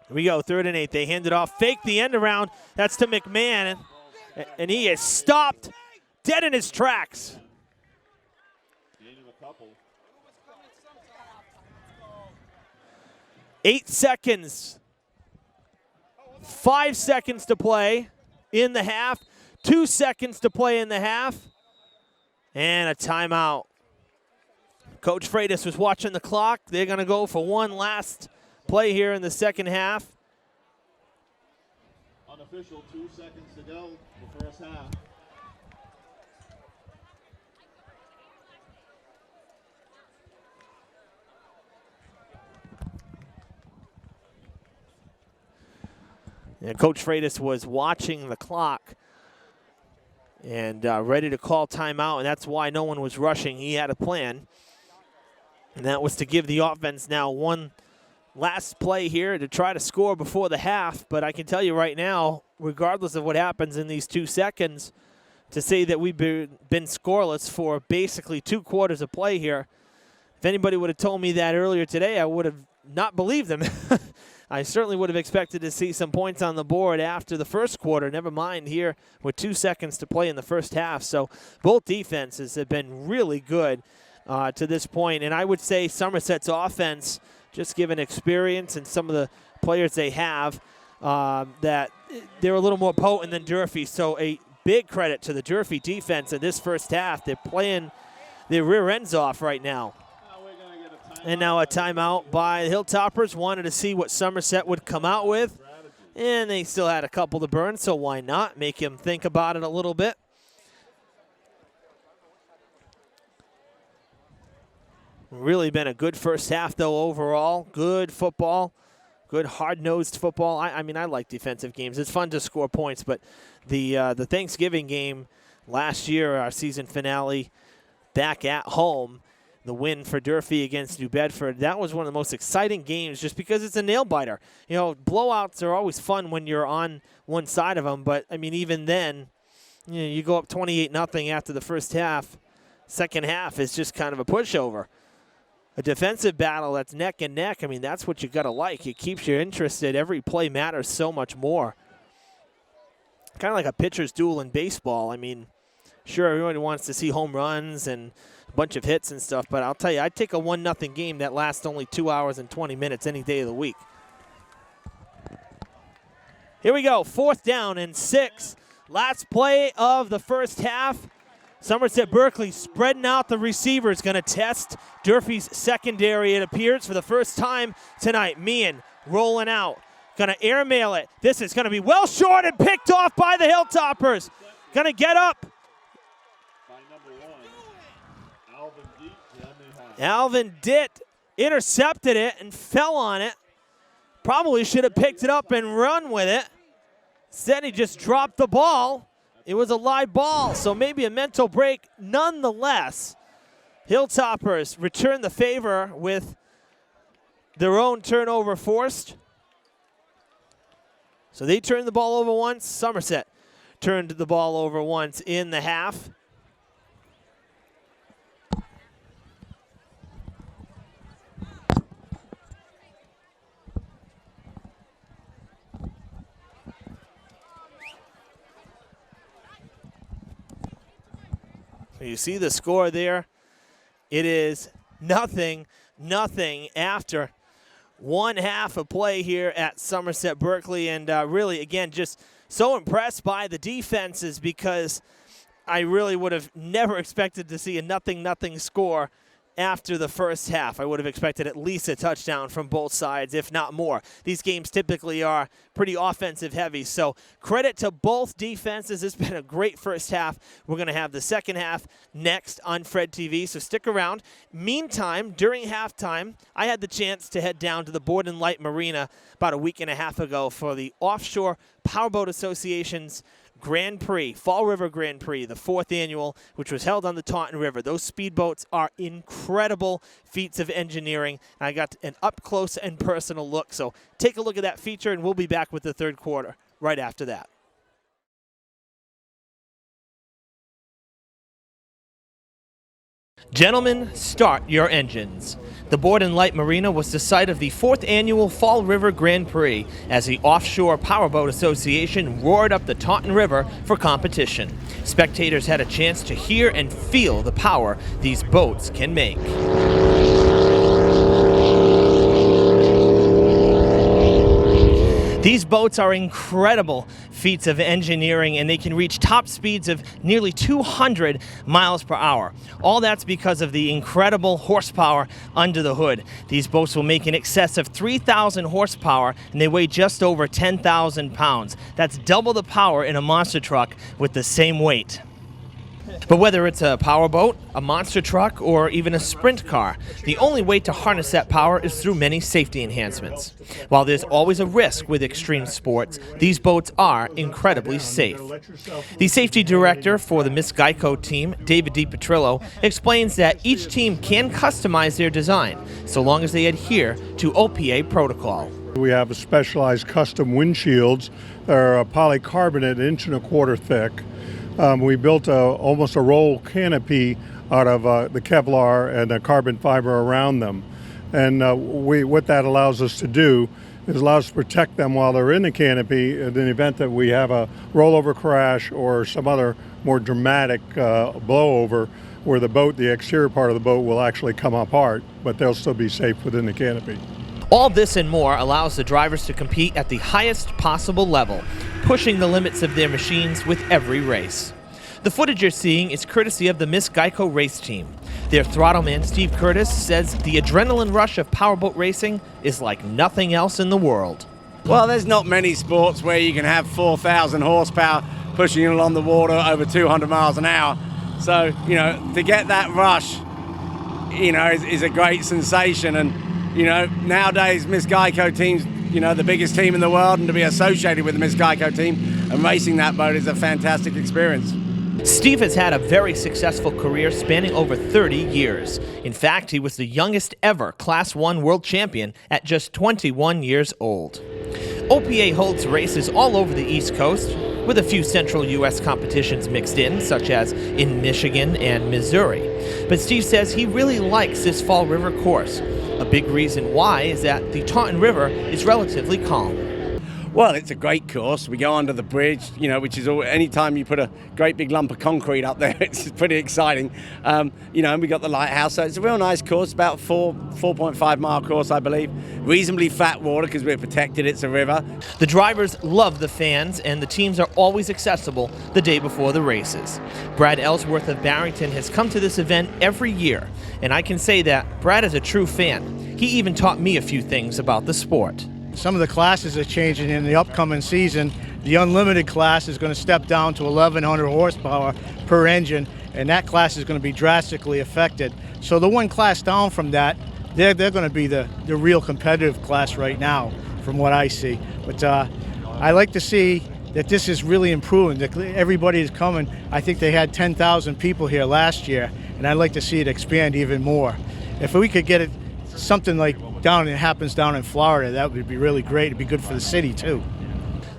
Here we go, 3rd and 8. They hand it off, fake the end around. That's to McMahon, and he is stopped dead in his tracks. 8 seconds. 5 seconds to play in the half. 2 seconds to play in the half. And a timeout. Coach Freitas was watching the clock. They're going to go for one last play here in the second half. Unofficial 2 seconds to go the first half. And Coach Freitas was watching the clock and ready to call timeout, and that's why no one was rushing. He had a plan, and that was to give the offense now one last play here to try to score before the half. But I can tell you right now, regardless of what happens in these 2 seconds, to say that we've been scoreless for basically 2 quarters of play here, If anybody would have told me that earlier today, I would have not believed them. I certainly would have expected to see some points on the board after the first quarter, never mind here with 2 seconds to play in the first half. So both defenses have been really good to this point. And I would say Somerset's offense, just given experience and some of the players they have, that they're a little more potent than Durfee. So a big credit to the Durfee defense in this first half. They're playing their rear ends off right now. And now a timeout by the Hilltoppers. Wanted to see what Somerset would come out with. And they still had a couple to burn, so why not? Make him think about it a little bit. Really been a good first half, though, overall. Good football. Good hard-nosed football. I mean, I like defensive games. It's fun to score points, but the Thanksgiving game last year, our season finale, back at home, the win for Durfee against New Bedford, that was one of the most exciting games just because it's a nail-biter. You know, blowouts are always fun when you're on one side of them, but, I mean, even then, you know, you go up 28-0 after the first half. Second half is just kind of a pushover. A defensive battle that's neck and neck, I mean, that's what you got to like. It keeps you interested. Every play matters so much more. Kind of like a pitcher's duel in baseball. I mean, sure, everybody wants to see home runs and a bunch of hits and stuff, but I'll tell you, I'd take a 1-0 game that lasts only 2 hours and 20 minutes any day of the week. Here we go, 4th down and 6. Last play of the first half. Somerset-Berkley spreading out the receivers, going to test Durfee's secondary, it appears, for the first time tonight. Meehan rolling out, going to airmail it. This is going to be well short and picked off by the Hilltoppers. Going to get up. Alvin Ditt intercepted it and fell on it. Probably should have picked it up and run with it. Instead, he just dropped the ball. It was a live ball, so maybe a mental break. Nonetheless, Hilltoppers return the favor with their own turnover forced. So they turned the ball over once. Somerset turned the ball over once in the half. You see the score there. It is 0-0 after one half of play here at Somerset-Berkley. And really, again, just so impressed by the defenses because I really would have never expected to see a 0-0 score after the first half. I would have expected at least a touchdown from both sides, if not more. These games typically are pretty offensive heavy, so credit to both defenses. It's been a great first half. We're going to have the second half next on Fred TV, so stick around. Meantime, during halftime, I had the chance to head down to the Board and Light Marina about a week and a half ago for the Offshore Powerboat Association's Grand Prix, Fall River Grand Prix, the 4th annual, which was held on the Taunton River. Those speedboats are incredible feats of engineering. I got an up-close and personal look. So take a look at that feature, and we'll be back with the third quarter right after that. Gentlemen, start your engines. The Board and Light Marina was the site of the 4th annual Fall River Grand Prix as the Offshore Powerboat Association roared up the Taunton River for competition. Spectators had a chance to hear and feel the power these boats can make. These boats are incredible feats of engineering, and they can reach top speeds of nearly 200 miles per hour. All that's because of the incredible horsepower under the hood. These boats will make in excess of 3,000 horsepower, and they weigh just over 10,000 pounds. That's double the power in a monster truck with the same weight. But whether it's a powerboat, a monster truck, or even a sprint car, the only way to harness that power is through many safety enhancements. While there's always a risk with extreme sports, these boats are incredibly safe. The safety director for the Miss Geico team, David DiPetrillo, explains that each team can customize their design, so long as they adhere to OPA protocol. We have specialized custom windshields that are polycarbonate 1.25 inches thick. We built almost a roll canopy out of the Kevlar and the carbon fiber around them. And what that allows us to do is allows us to protect them while they're in the canopy in the event that we have a rollover crash or some other more dramatic blowover where the exterior part of the boat will actually come apart, but they'll still be safe within the canopy. All this and more allows the drivers to compete at the highest possible level, pushing the limits of their machines with every race. The footage you're seeing is courtesy of the Miss Geico race team. Their throttleman, Steve Curtis, says the adrenaline rush of powerboat racing is like nothing else in the world. Well, there's not many sports where you can have 4,000 horsepower pushing you along the water over 200 miles an hour. So, you know, to get that rush, you know, is a great sensation. And, you know, nowadays Miss Geico team's, you know, the biggest team in the world, and to be associated with the Miss Geico team and racing that boat is a fantastic experience. Steve has had a very successful career spanning over 30 years. In fact, he was the youngest ever Class 1 world champion at just 21 years old. OPA holds races all over the East Coast, with a few central U.S. competitions mixed in, such as in Michigan and Missouri. But Steve says he really likes this Fall River course. A big reason why is that the Taunton River is relatively calm. Well, it's a great course. We go under the bridge, you know, which is anytime you put a great big lump of concrete up there, it's pretty exciting. You know, and we got the lighthouse, so it's a real nice course, about 4.5 mile course, I believe. Reasonably flat water because we're protected, it's a river. The drivers love the fans, and the teams are always accessible the day before the races. Brad Ellsworth of Barrington has come to this event every year, and I can say that Brad is a true fan. He even taught me a few things about the sport. Some of the classes are changing in the upcoming season. The unlimited class is going to step down to 1,100 horsepower per engine, and that class is going to be drastically affected. So the one class down from that, they're going to be the real competitive class right now, from what I see. But I like to see that this is really improving. That everybody is coming. I think they had 10,000 people here last year, and I'd like to see it expand even more. If we could get it something like it happens down in Florida, that would be really great. It'd be good for the city too.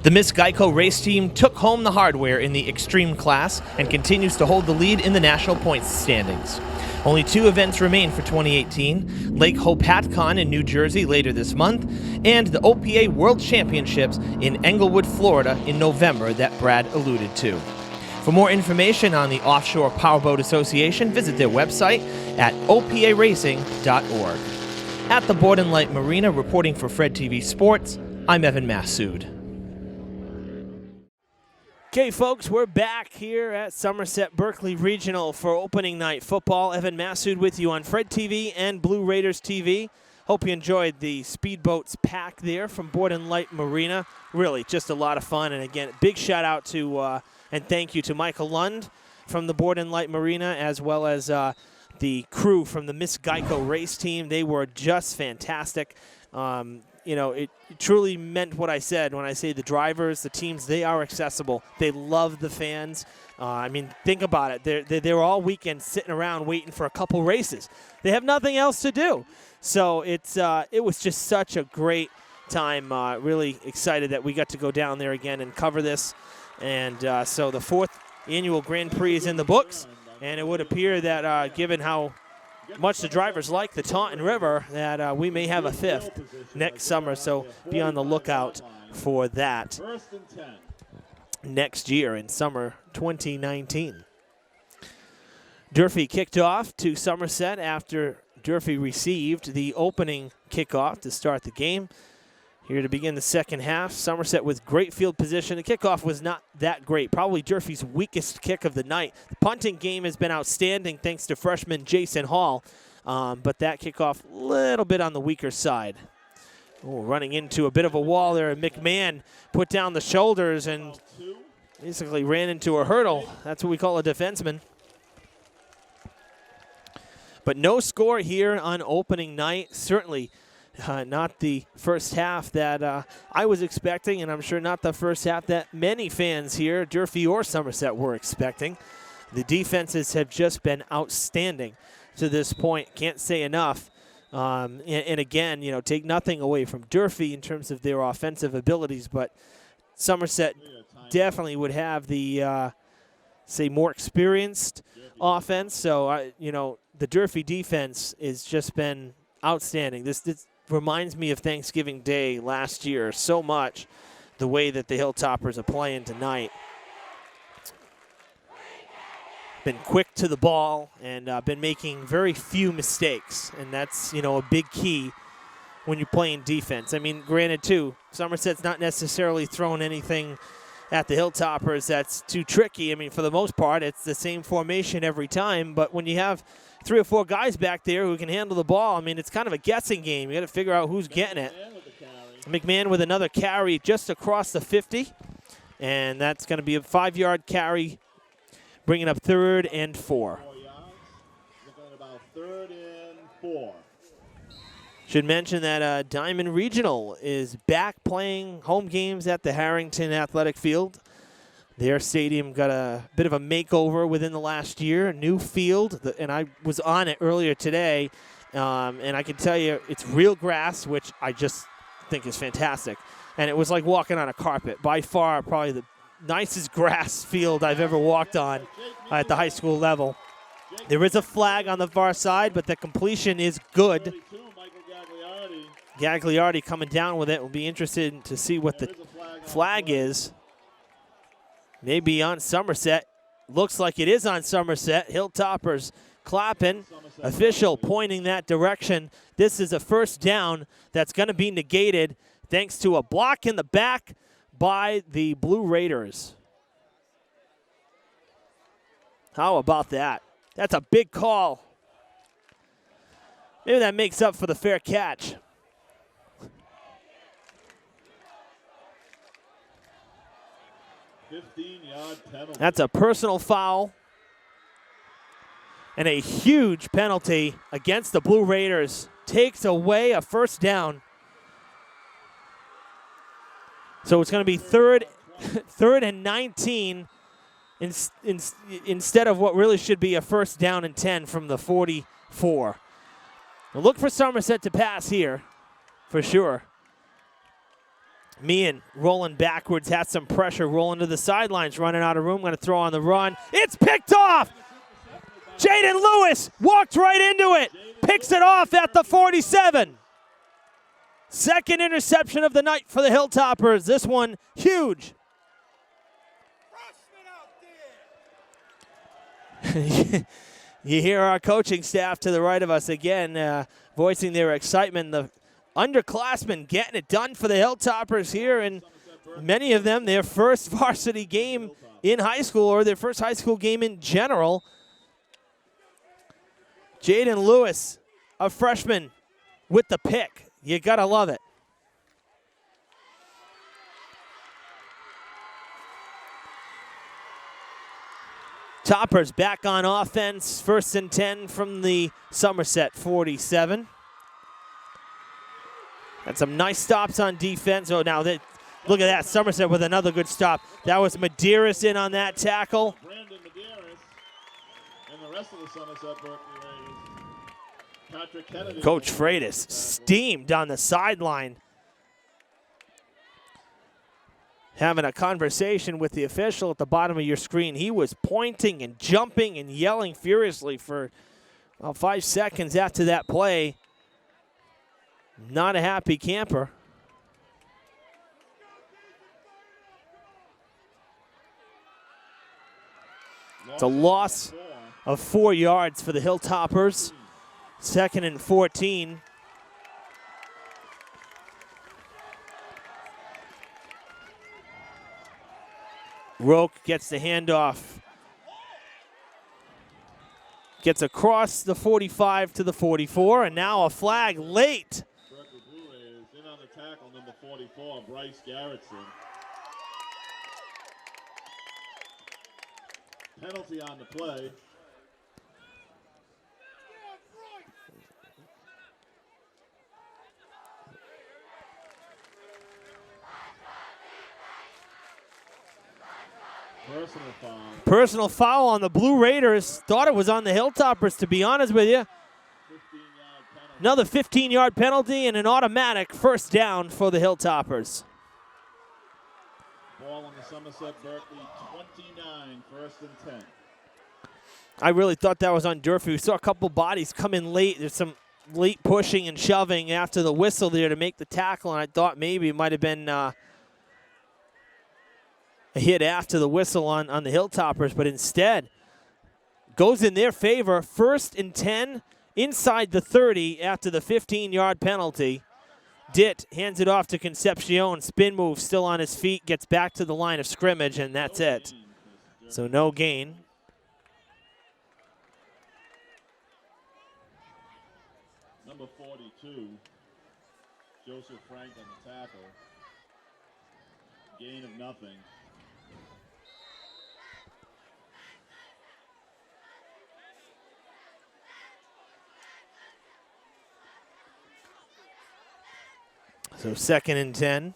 The Miss Geico race team took home the hardware in the extreme class and continues to hold the lead in the national points standings. Only 2 events remain for 2018, Lake Hopatcon in New Jersey later this month, and the OPA World Championships in Englewood, Florida in November that Brad alluded to. For more information on the Offshore Powerboat Association, visit their website at oparacing.org. At the Borden Light Marina, reporting for Fred TV Sports, I'm Evan Massoud. Okay, folks, we're back here at Somerset-Berkley Regional for opening night football. Evan Massoud with you on Fred TV and Blue Raiders TV. Hope you enjoyed the speedboats pack there from Borden Light Marina. Really, just a lot of fun. And again, big shout out to and thank you to Michael Lund from the Borden Light Marina, as well as the crew from the Miss Geico race team. They were just fantastic. You know, it truly meant what I said when I say the drivers, the teams, they are accessible. They love the fans. I mean, think about it. They're all weekend sitting around waiting for a couple races. They have nothing else to do. So it was just such a great time. Really excited that we got to go down there again and cover this. And so the 4th annual Grand Prix is in the books. And it would appear that given how much the drivers like the Taunton River, that we may have a 5th next summer. So be on the lookout for that next year in summer 2019. Durfee kicked off to Somerset after Durfee received the opening kickoff to start the game. Here to begin the second half, Somerset with great field position. The kickoff was not that great, probably Durfee's weakest kick of the night. The punting game has been outstanding thanks to freshman Jason Hall, but that kickoff a little bit on the weaker side. Oh, running into a bit of a wall there, McMahon put down the shoulders and basically ran into a hurdle. That's what we call a defenseman. But no score here on opening night, certainly. Not the first half that I was expecting, and I'm sure not the first half that many fans here, Durfee or Somerset, were expecting. The defenses have just been outstanding to this point. Can't say enough. And again, you know, take nothing away from Durfee in terms of their offensive abilities, but Somerset definitely would have the say, more experienced offense. So, you know, the Durfee defense has just been outstanding. This reminds me of Thanksgiving Day last year so much, the way that the Hilltoppers are playing tonight. Been quick to the ball and been making very few mistakes, and that's, you know, a big key when you're playing defense. I mean, granted, too, Somerset's not necessarily throwing anything at the Hilltoppers that's too tricky. I mean, for the most part, it's the same formation every time, but when you have 3 or 4 guys back there who can handle the ball, I mean, it's kind of a guessing game. You got to figure out who's getting it. McMahon with another carry just across the 50, and that's going to be a 5-yard carry, bringing up 3rd and 4. Looking at about 3rd and 4. Should mention that Diamond Regional is back playing home games at the Harrington Athletic Field. Their stadium got a bit of a makeover within the last year, a new field, and I was on it earlier today, and I can tell you it's real grass, which I just think is fantastic. And it was like walking on a carpet. By far, probably the nicest grass field I've ever walked on at the high school level. There is a flag on the far side, but the completion is good. Gagliardi coming down with it. We'll be interested to see what the flag is. Maybe on Somerset. Looks like it is on Somerset. Hilltoppers clapping. Official pointing that direction. This is a first down that's going to be negated thanks to a block in the back by the Blue Raiders. How about that? That's a big call. Maybe that makes up for the fair catch. That's a personal foul and a huge penalty against the Blue Raiders. Takes away a first down. So it's going to be third and 19 instead of what really should be a first down and 10 from the 44. Now look for Somerset to pass here for sure. Meehan rolling backwards, had some pressure, rolling to the sidelines, running out of room, going to throw on the run. It's picked off! Jaden Lewis walked right into it, picks it off at the 47. Second interception of the night for the Hilltoppers. This one, huge. You hear our coaching staff to the right of us again voicing their excitement. The underclassmen getting it done for the Hilltoppers here, and many of them their first varsity game in high school or their first high school game in general. Jaden Lewis, a freshman, with the pick. You gotta love it. Toppers back on offense, 1st and 10 from the Somerset 47. Had some nice stops on defense. Oh, now look at that. Somerset with another good stop. That was Medeiros in on that tackle. Brandon Medeiros and the rest of the Somerset-Berkley Raiders. Patrick Kennedy. Coach Freitas steamed on the sideline, having a conversation with the official at the bottom of your screen. He was pointing and jumping and yelling furiously for 5 seconds after that play. Not a happy camper. It's a loss of 4 yards for the Hilltoppers. 2nd and 14. Roque gets the handoff. Gets across the 45 to the 44, and now a flag late. Berkeley Blue Raiders in on the tackle, number 44, Bryce Garrettson. Penalty on the play. Personal foul. Personal foul on the Blue Raiders. Thought it was on the Hilltoppers, to be honest with you. 15-yard penalty. Another 15-yard penalty and an automatic first down for the Hilltoppers. Ball on the Somerset-Berkley 29, 1st and 10. I really thought that was on Durfee. We saw a couple bodies come in late. There's some late pushing and shoving after the whistle there to make the tackle, and I thought maybe it might have been a hit after the whistle on the Hilltoppers, but instead goes in their favor. 1st and 10 inside the 30 after the 15-yard penalty. Ditt hands it off to Concepcion. Spin move, still on his feet, gets back to the line of scrimmage, and that's it. So no gain. Number 42, Joseph Frank on the tackle. Gain of nothing. So 2nd and 10.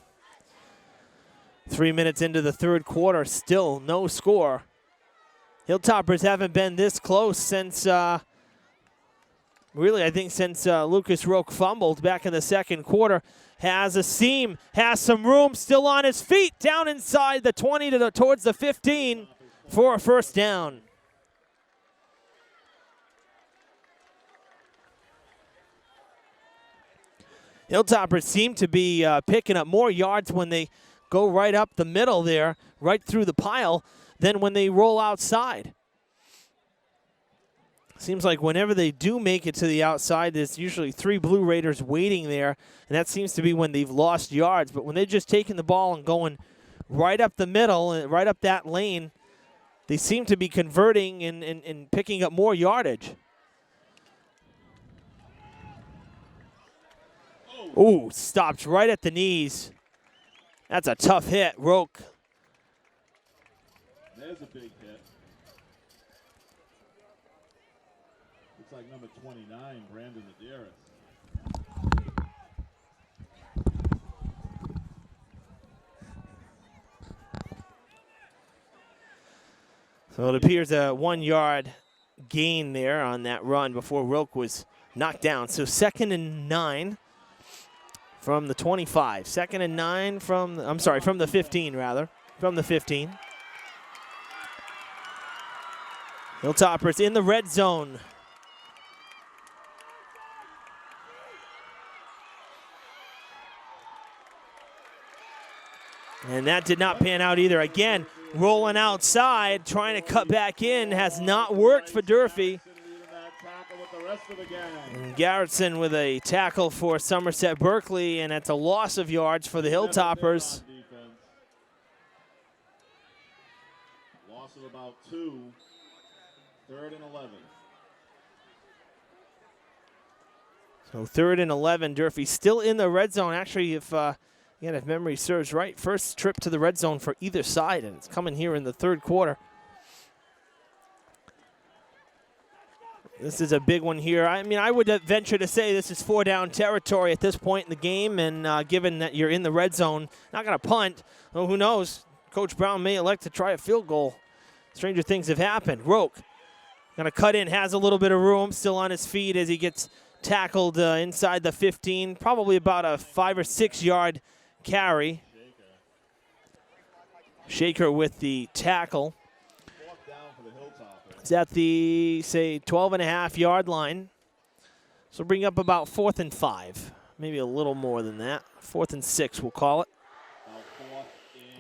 3 minutes into the 3rd quarter, still no score. Hilltoppers haven't been this close since, really, I think since Lucas Roque fumbled back in the 2nd quarter. Has a seam, has some room, still on his feet, down inside the 20 towards the 15 for a 1st down. Hilltoppers seem to be picking up more yards when they go right up the middle there, right through the pile, than when they roll outside. Seems like whenever they do make it to the outside, there's usually 3 Blue Raiders waiting there, and that seems to be when they've lost yards. But when they're just taking the ball and going right up the middle, and right up that lane, they seem to be converting and picking up more yardage. Ooh, stopped right at the knees. That's a tough hit, Roque. There's a big hit. Looks like number 29, Brandon Medeiros. So it appears a 1-yard gain there on that run before Roque was knocked down. So 2nd and 9 from the 25. 2nd and 9 from, from the 15 rather. From the 15. Hilltoppers in the red zone. And that did not pan out either. Again, rolling outside, trying to cut back in, has not worked for Durfee. And Garrettson with a tackle for Somerset-Berkley, and it's a loss of yards for the Hilltoppers. Loss of about 2, 3rd and 11. So 3rd and 11, Durfee still in the red zone. Actually, if memory serves right, first trip to the red zone for either side, and it's coming here in the 3rd quarter. This is a big one here. I mean, I would venture to say this is 4-down territory at this point in the game, and given that you're in the red zone, not going to punt. Well, who knows? Coach Brown may elect to try a field goal. Stranger things have happened. Roque going to cut in, has a little bit of room, still on his feet as he gets tackled inside the 15, probably about a 5 or 6 yard carry. Shaker with the tackle. It's at the, say, 12.5 yard line. So bring up about 4th and 5, maybe a little more than that. 4th and 6, we'll call it.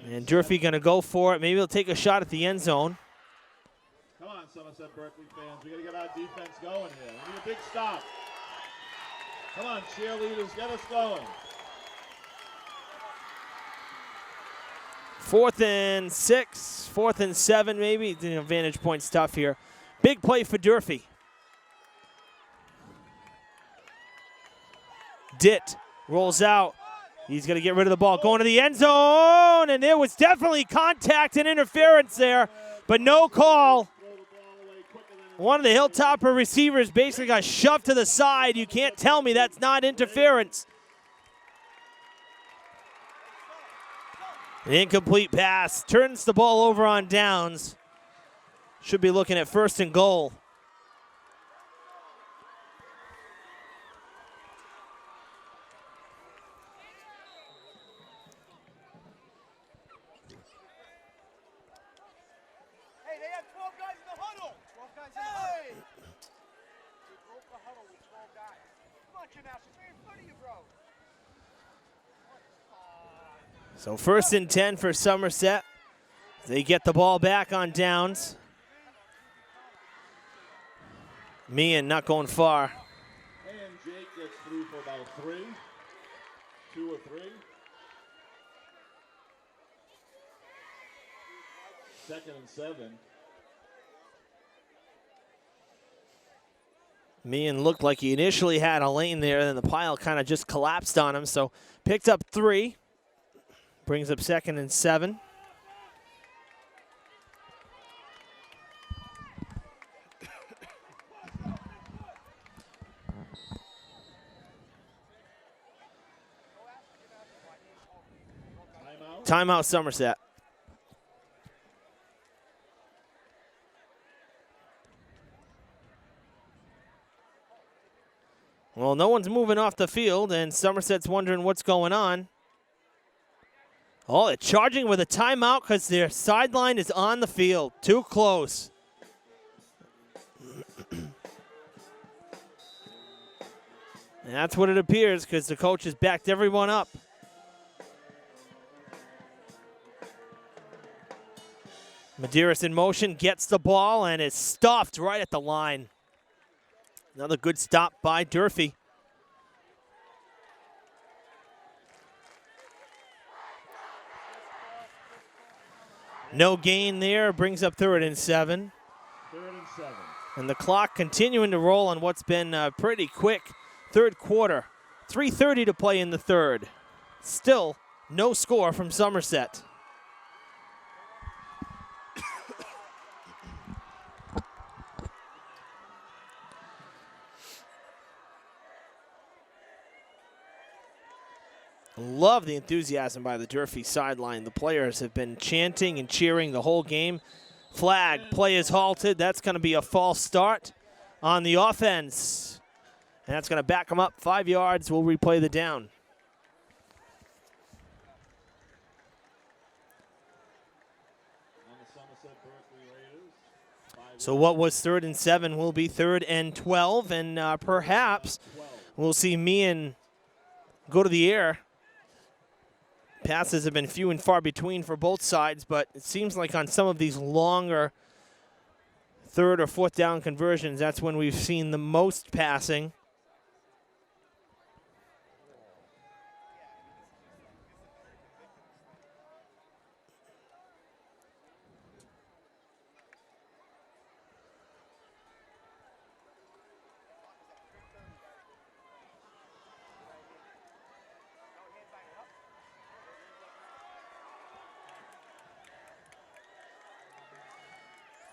And Durfee going to go for it. Maybe he'll take a shot at the end zone. Come on, Somerset-Berkley fans. We got to get our defense going here. We need a big stop. Come on, cheerleaders, get us going. 4th and 6, 4th and 7 maybe. Vantage point's tough here. Big play for Durfee. Ditt rolls out. He's going to get rid of the ball. Going to the end zone, and there was definitely contact and interference there, but no call. One of the Hilltopper receivers basically got shoved to the side. You can't tell me that's not interference. An incomplete pass. Turns the ball over on downs. Should be looking at 1st and goal. So 1st and 10 for Somerset. They get the ball back on downs. Meehan not going far. And Jake gets through for about 2 or 3. 2nd and 7. Meehan looked like he initially had a lane there, then the pile kind of just collapsed on him. So picked up 3. Brings up 2nd and 7. Timeout Somerset. Well, no one's moving off the field, and Somerset's wondering what's going on. Oh, they're charging with a timeout because their sideline is on the field. Too close. And that's what it appears because the coach has backed everyone up. Medeiros in motion, gets the ball, and is stuffed right at the line. Another good stop by Durfee. No gain there, brings up 3rd and 7. 3rd and 7. And the clock continuing to roll on what's been a pretty quick 3rd quarter. 3:30 to play in the 3rd. Still no score from Somerset. Love the enthusiasm by the Durfee sideline. The players have been chanting and cheering the whole game. Flag, play is halted. That's going to be a false start on the offense. And that's going to back them up 5 yards. We'll replay the down. On the Somerset-Berkley Raiders. So what was 3rd and 7 will be 3rd and 12. And perhaps we'll see Meehan go to the air. Passes have been few and far between for both sides, but it seems like on some of these longer 3rd or 4th down conversions, that's when we've seen the most passing.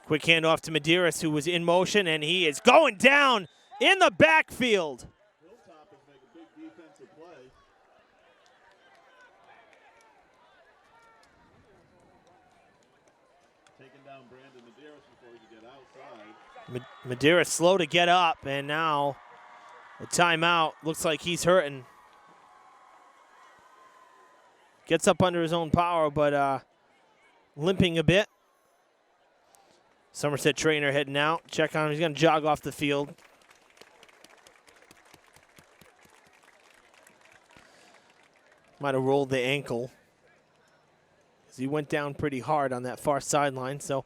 Quick handoff to Medeiros, who was in motion, and he is going down in the backfield. Hilltoppers make a big defensive play. Taking down Brandon Medeiros before he could get outside. Medeiros slow to get up, and now a timeout. Looks like he's hurting. Gets up under his own power, but limping a bit. Somerset trainer heading out. Check on him. He's going to jog off the field. Might have rolled the ankle, because he went down pretty hard on that far sideline. So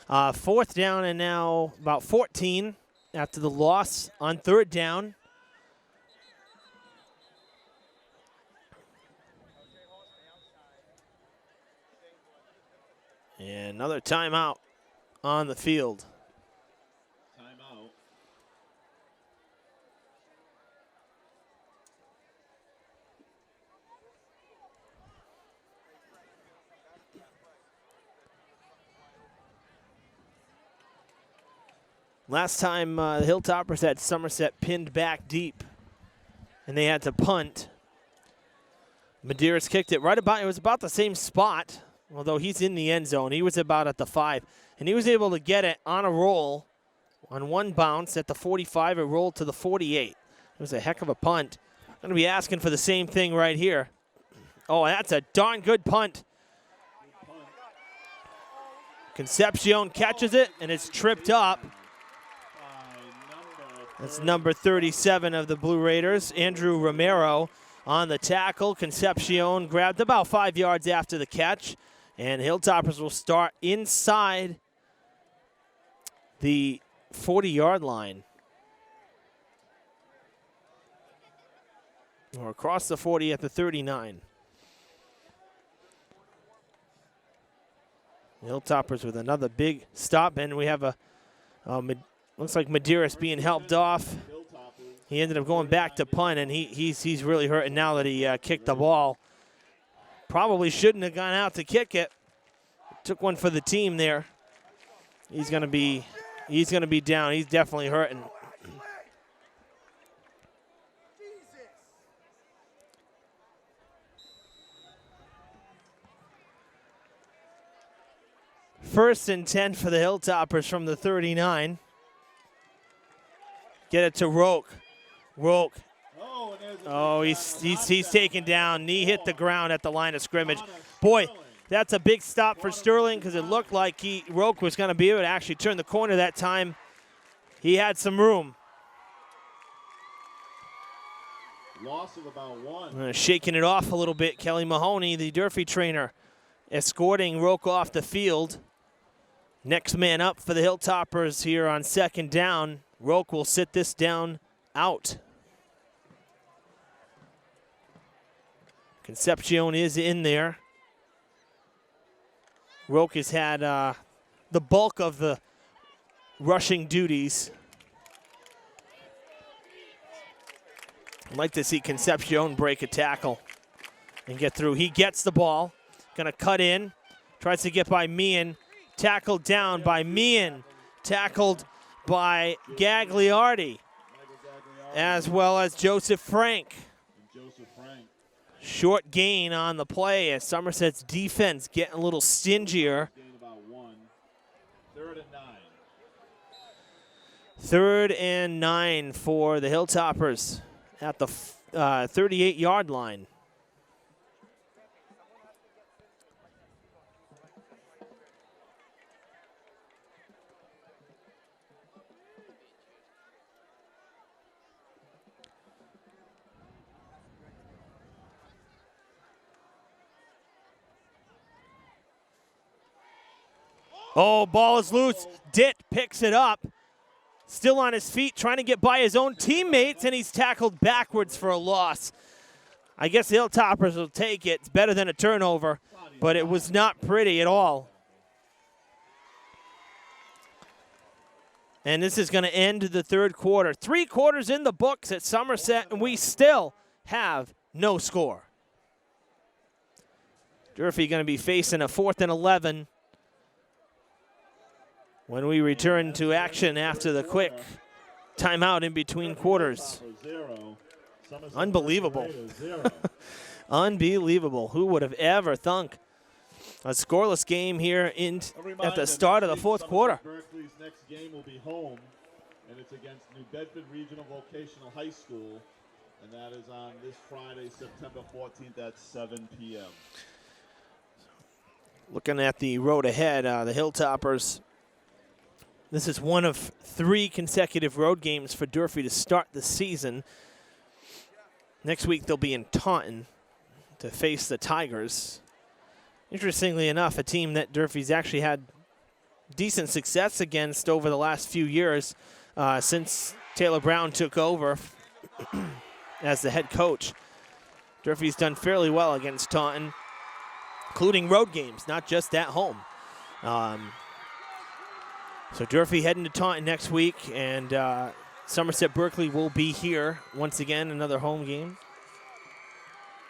4th down and now about 14 after the loss on 3rd down. And another timeout on the field. Timeout. Last time the Hilltoppers had Somerset pinned back deep, and they had to punt. Medeiros kicked it right about, it was about the same spot, although he's in the end zone. He was about at the 5, and he was able to get it on a roll on one bounce at the 45. It rolled to the 48. It was a heck of a punt. I'm going to be asking for the same thing right here. Oh, that's a darn good punt. Concepcion catches it, and it's tripped up. That's number 37 of the Blue Raiders, Andrew Romero, on the tackle. Concepcion grabbed about 5 yards after the catch, and Hilltoppers will start inside the 40-yard line. Or across the 40 at the 39. Hilltoppers with another big stop, and we have a looks like Medeiros being helped off. He ended up going back to punt, and he's really hurting now that he kicked the ball. Probably shouldn't have gone out to kick it. Took one for the team there. He's gonna be down. He's definitely hurting. First and 10 for the Hilltoppers from the 39. Get it to Roque. Roque. Oh, he's taken down. Knee hit the ground at the line of scrimmage. Boy, that's a big stop for Sterling because it looked like Roque was going to be able to actually turn the corner that time. He had some room. Loss of about one. Shaking it off a little bit. Kelly Mahoney, the Durfee trainer, escorting Roque off the field. Next man up for the Hilltoppers here on second down. Roque will sit this down out. Concepcion is in there. Roque has had the bulk of the rushing duties. I'd like to see Concepcion break a tackle and get through. He gets the ball, gonna cut in, tries to get by Meehan, tackled down by Meehan, tackled by Gagliardi, as well as Joseph Frank. Short gain on the play as Somerset's defense getting a little stingier. Third and 9 for the Hilltoppers at the 38-yard line. Oh, ball is loose. Ditt picks it up. Still on his feet, trying to get by his own teammates, and he's tackled backwards for a loss. I guess the Hilltoppers will take it. It's better than a turnover, but it was not pretty at all. And this is going to end the third quarter. 3 quarters in the books at Somerset, and we still have no score. Durfee going to be facing a 4th and 11. When we return to action after the quick timeout in between quarters. Unbelievable. Unbelievable. Who would have ever thunk a scoreless game here at the start of the fourth quarter? Berkeley's next game will be home, and it's against New Bedford Regional Vocational High School, and that is on this Friday, September 14th at 7 p.m. Looking at the road ahead, the Hilltoppers. This is one of 3 consecutive road games for Durfee to start the season. Next week they'll be in Taunton to face the Tigers. Interestingly enough, a team that Durfee's actually had decent success against over the last few years since Taylor Brown took over as the head coach. Durfee's done fairly well against Taunton, including road games, not just at home. So Durfee heading to Taunton next week, and Somerset-Berkley will be here once again, another home game.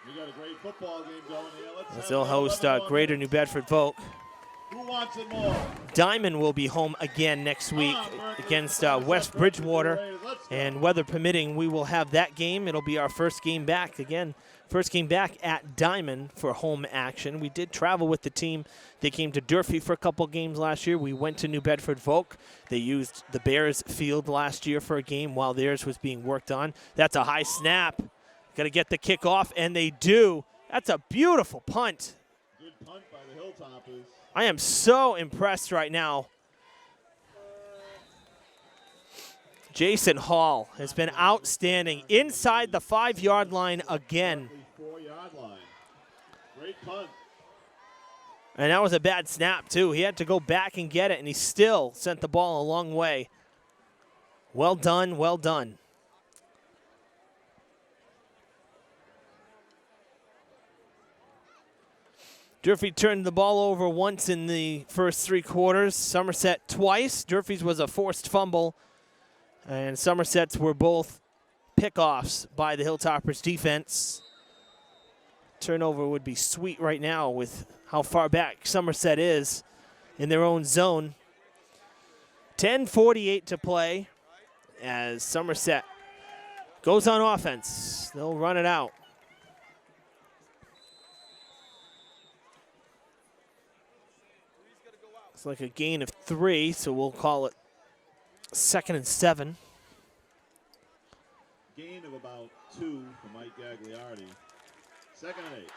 We got a great football game going here. As they'll host Greater New Bedford Folk. Who wants it more? Diamond will be home again next week against West Bridgewater, and weather permitting, we will have that game. It'll be our first game back again. First game back at Diamond for home action. We did travel with the team. They came to Durfee for a couple games last year. We went to New Bedford Folk. They used the Bears field last year for a game while theirs was being worked on. That's a high snap. Got to get the kick off, and they do. That's a beautiful punt. Good punt by the Hilltoppers. I am so impressed right now. Jason Hall has been outstanding inside the 5-yard line again. 4-yard line. Great punt. And that was a bad snap, too. He had to go back and get it, and he still sent the ball a long way. Well done, well done. Durfee turned the ball over once in the first 3 quarters. Somerset twice. Durfee's was a forced fumble, and Somerset's were both pickoffs by the Hilltoppers defense. Turnover would be sweet right now with how far back Somerset is in their own zone. 10:48 to play as Somerset goes on offense. They'll run it out. It's like a gain of 3, so we'll call it 2nd and 7. Gain of about 2 for Mike Gagliardi. 2nd and 8.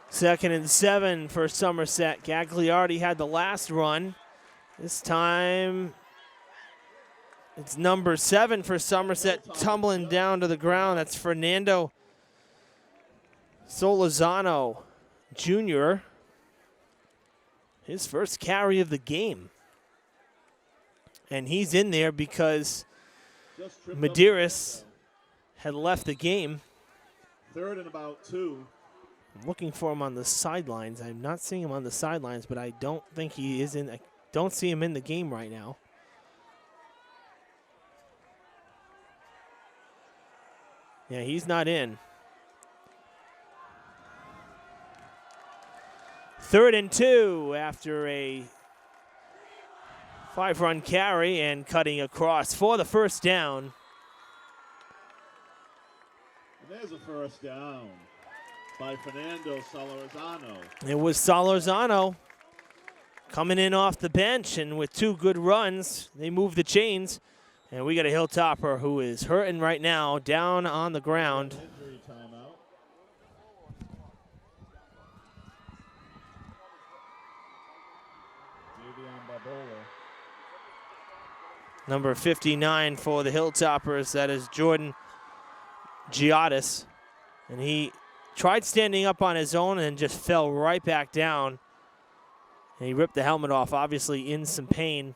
Second and 7 for Somerset. Gagliardi had the last run. This time it's number 7 for Somerset tumbling down to the ground. That's Fernando Solazano Jr. His first carry of the game. And he's in there because Medeiros had left the game. 3rd and about 2. I'm looking for him on the sidelines. I'm not seeing him on the sidelines, but I don't think he is in. I don't see him in the game right now. Yeah, he's not in. 3rd and 2 after a 5-run carry and cutting across for the first down. And there's a first down by Fernando Solorzano. It was Solorzano coming in off the bench, and with 2 good runs, they moved the chains. And we got a Hilltopper who is hurting right now, down on the ground. Injury timeout. Number 59 for the Hilltoppers, that is Jordan Giottis. And he tried standing up on his own and just fell right back down. And he ripped the helmet off, obviously in some pain.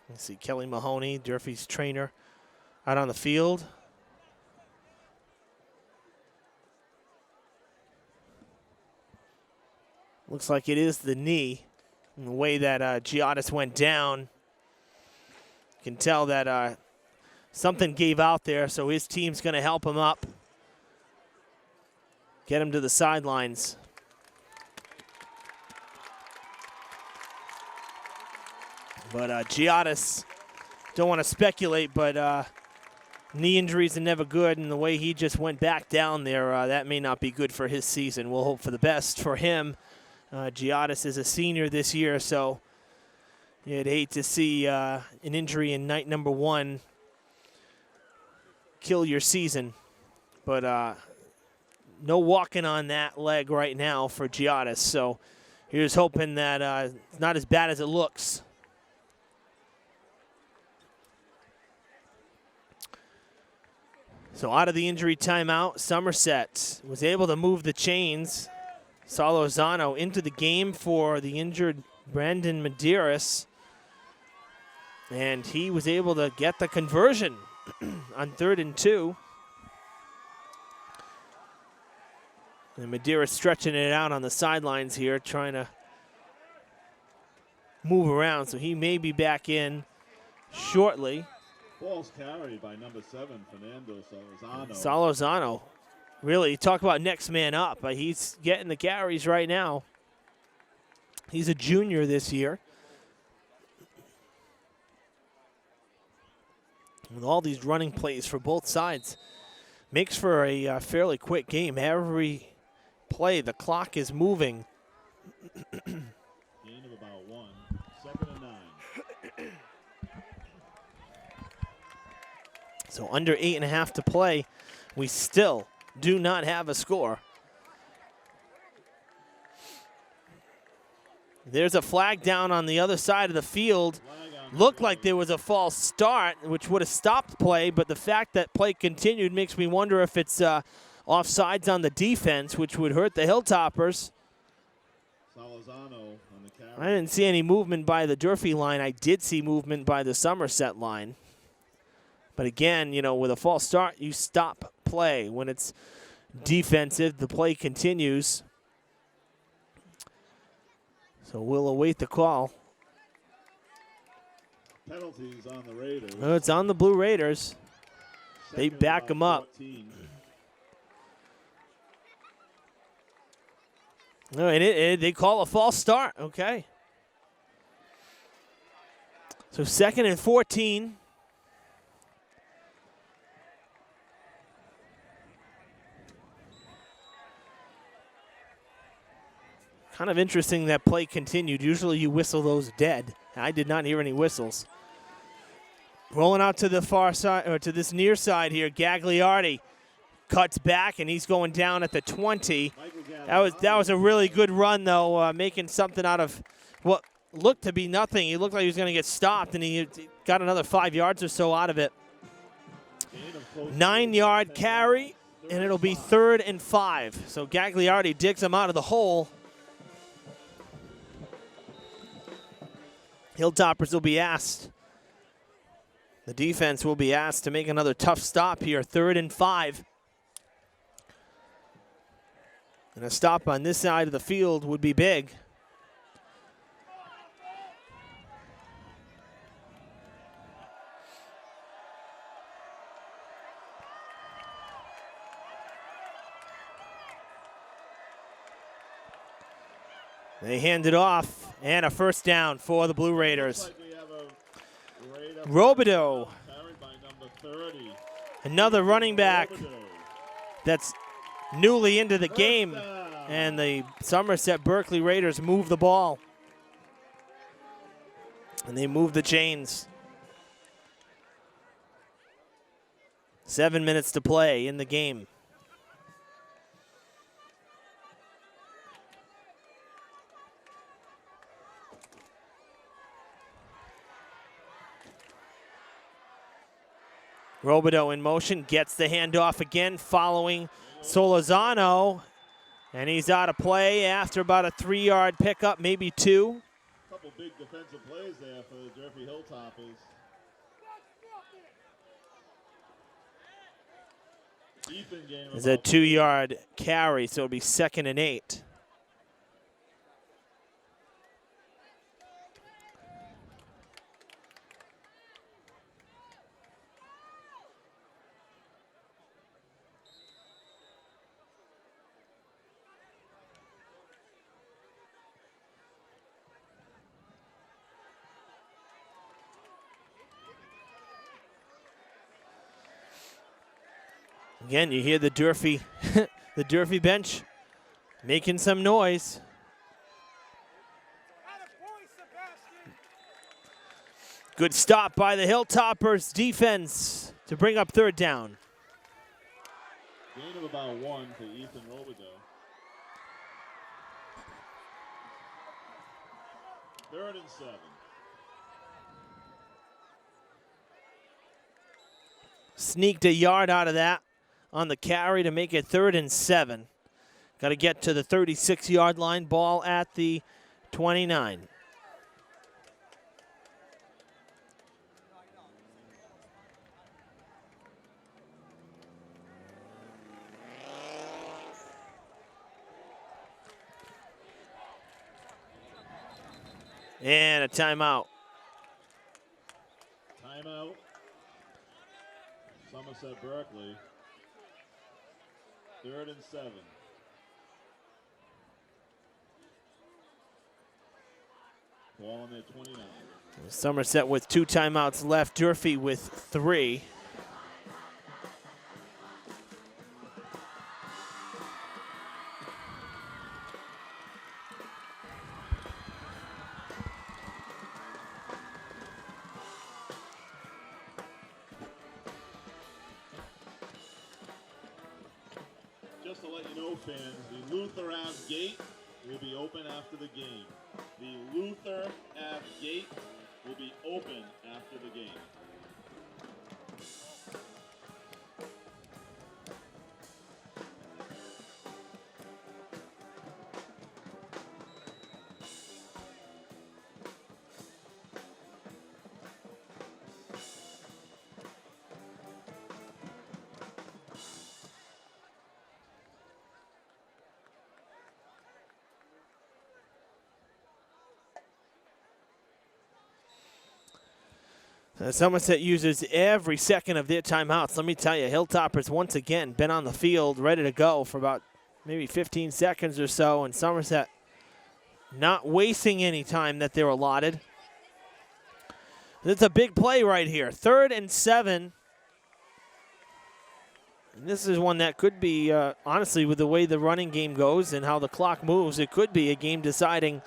Let's see, Kelly Mahoney, Durfee's trainer, out on the field. Looks like it is the knee. And the way that Giottis went down, you can tell that something gave out there, so his team's going to help him up, get him to the sidelines. But Giottis, don't want to speculate, but knee injuries are never good, and the way he just went back down there, that may not be good for his season. We'll hope for the best for him. Giottis is a senior this year, so you'd hate to see an injury in night number 1 kill your season. But no walking on that leg right now for Giottis, so here's hoping that it's not as bad as it looks. So out of the injury timeout, Somerset was able to move the chains. Solorzano into the game for the injured Brandon Medeiros. And he was able to get the conversion on 3rd and 2. And Medeiros stretching it out on the sidelines here, trying to move around. So he may be back in shortly. Ball's carried by number 7, Fernando Solorzano. Solorzano, really, talk about next man up. He's getting the carries right now. He's a junior this year. with all these running plays for both sides, makes for a fairly quick game. Every play, the clock is moving. Gain of about 1, 2nd and 9. So under 8.5 to play, we still do not have a score. There's a flag down on the other side of the field. Looked like there was a false start, which would have stopped play, but the fact that play continued makes me wonder if it's offsides on the defense, which would hurt the Hilltoppers. I didn't see any movement by the Durfee line. I did see movement by the Somerset line. But again, you know, with a false start, you stop play. When it's defensive, the play continues. So we'll await the call. Penalties on the Raiders. Well, it's on the Blue Raiders. They back them up. 14. No, and they call a false start. Okay. So 2nd and 14. Kind of interesting that play continued. Usually you whistle those dead. I did not hear any whistles. Rolling out to the far side, or to this near side here, Gagliardi cuts back, and he's going down at the 20. That was a really good run, though, making something out of what looked to be nothing. He looked like he was going to get stopped, and he got another 5 yards or so out of it. 9-yard carry, and it'll be 3rd and 5. So Gagliardi digs him out of the hole. Hilltoppers will be asked. The defense will be asked to make another tough stop here. 3rd and 5. And a stop on this side of the field would be big. They hand it off, and a first down for the Blue Raiders. Robideau, another running back that's newly into the game, and the Somerset-Berkley Raiders move the ball. And they move the chains. 7 minutes to play in the game. Robideau in motion, gets the handoff again, following Solazano, and he's out of play after about a 3-yard pickup, maybe 2. A couple big defensive plays there for the Durfee Hilltoppers. It's a 2-yard carry, so it'll be 2nd and 8. Again, you hear the Durfee, the Durfee bench making some noise. Good stop by the Hilltoppers defense to bring up 3rd down. Gain of about 1 to Ethan Robideau. 3rd and 7. Sneaked a yard out of that on the carry to make it 3rd and 7. Got to get to the 36-yard line, ball at the 29. And a timeout. Timeout. Somerset-Berkley. 3rd and 7. Ball on their 29. Somerset with 2 timeouts left, Durfee with 3. Just to let you know, fans, the Luther Ave gate will be open after the game. The Luther Ave gate will be open after the game. Somerset uses every second of their timeouts. Let me tell you, Hilltoppers once again been on the field, ready to go for about maybe 15 seconds or so, and Somerset not wasting any time that they're allotted. It's a big play right here. 3rd and 7. And this is one that could be, honestly, with the way the running game goes and how the clock moves, it could be a game-deciding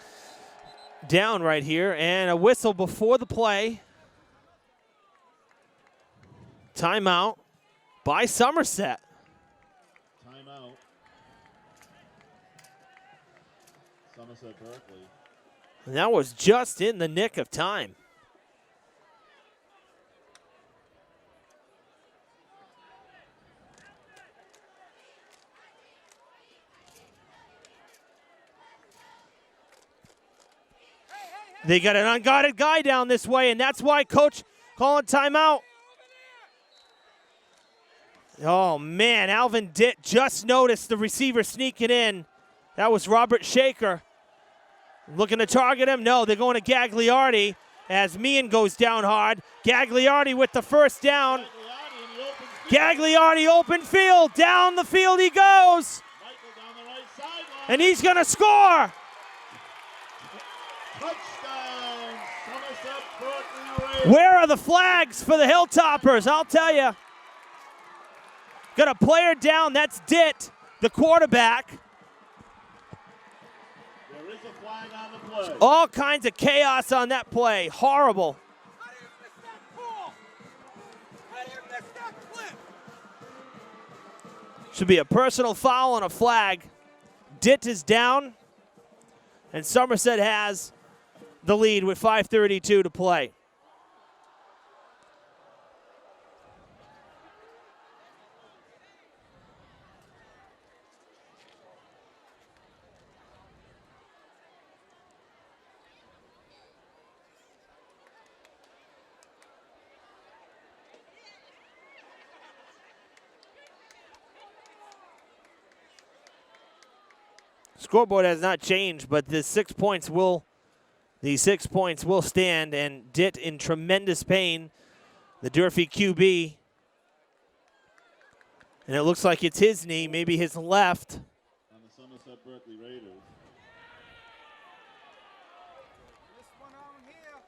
down right here. And a whistle before the play. Timeout by Somerset. Timeout. Somerset-Berkley. And that was just in the nick of time. They got an unguarded guy down this way, and that's why Coach calling timeout. Oh, man, Alvin Ditt just noticed the receiver sneaking in. That was Robert Shaker. Looking to target him. No, they're going to Gagliardi as Meehan goes down hard. Gagliardi with the first down. Gagliardi open field. Down the field he goes. And he's going to score. Touchdown, Somerset-Berkley Raiders. Where are the flags for the Hilltoppers? I'll tell you. Got a player down. That's Ditt, the quarterback. There is a flag on the play. All kinds of chaos on that play. Horrible. How do you miss that ball? How do you miss that clip? Should be a personal foul and a flag. Ditt is down, and Somerset has the lead with 5:32 to play. Scoreboard has not changed, but the 6 points will stand, and Ditt in tremendous pain, the Durfee QB. And it looks like it's his knee, maybe his left. On the Somerset-Berkley Raiders. This one on here.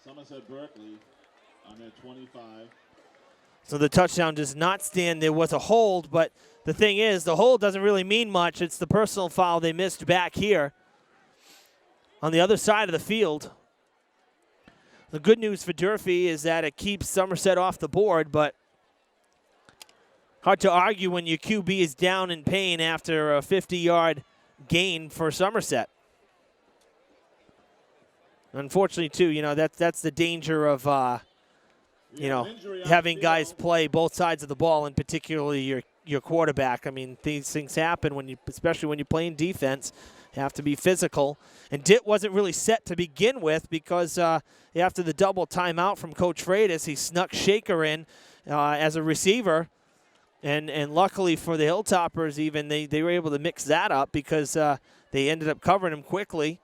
Somerset-Berkley on their 25. So the touchdown does not stand. There was a hold, but the thing is, the hold doesn't really mean much. It's the personal foul they missed back here on the other side of the field. The good news for Durfee is that it keeps Somerset off the board, but hard to argue when your QB is down in pain after a 50-yard gain for Somerset. Unfortunately, too, that's the danger of having guys play both sides of the ball, and particularly your quarterback. I mean, these things happen especially when you're playing defense. You have to be physical. And Ditt wasn't really set to begin with because after the double timeout from Coach Freitas, he snuck Shaker in as a receiver. And luckily for the Hilltoppers, even they were able to mix that up because they ended up covering him quickly.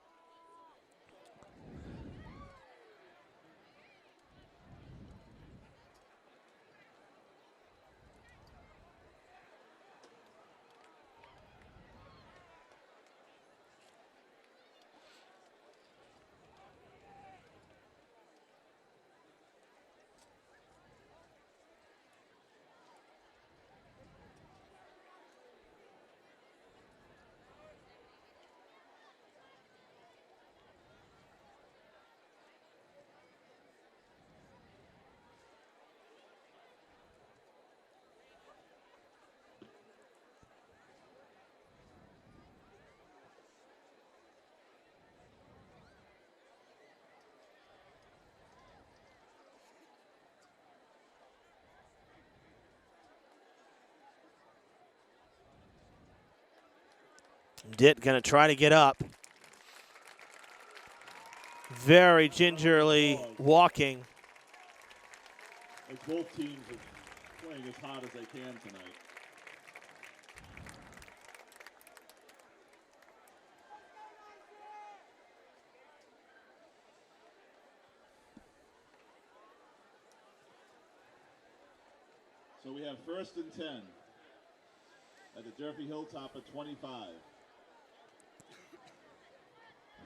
Ditt gonna try to get up. Very gingerly walking. As both teams are playing as hard as they can tonight. So we have 1st and 10 at the Durfee Hilltop at 25.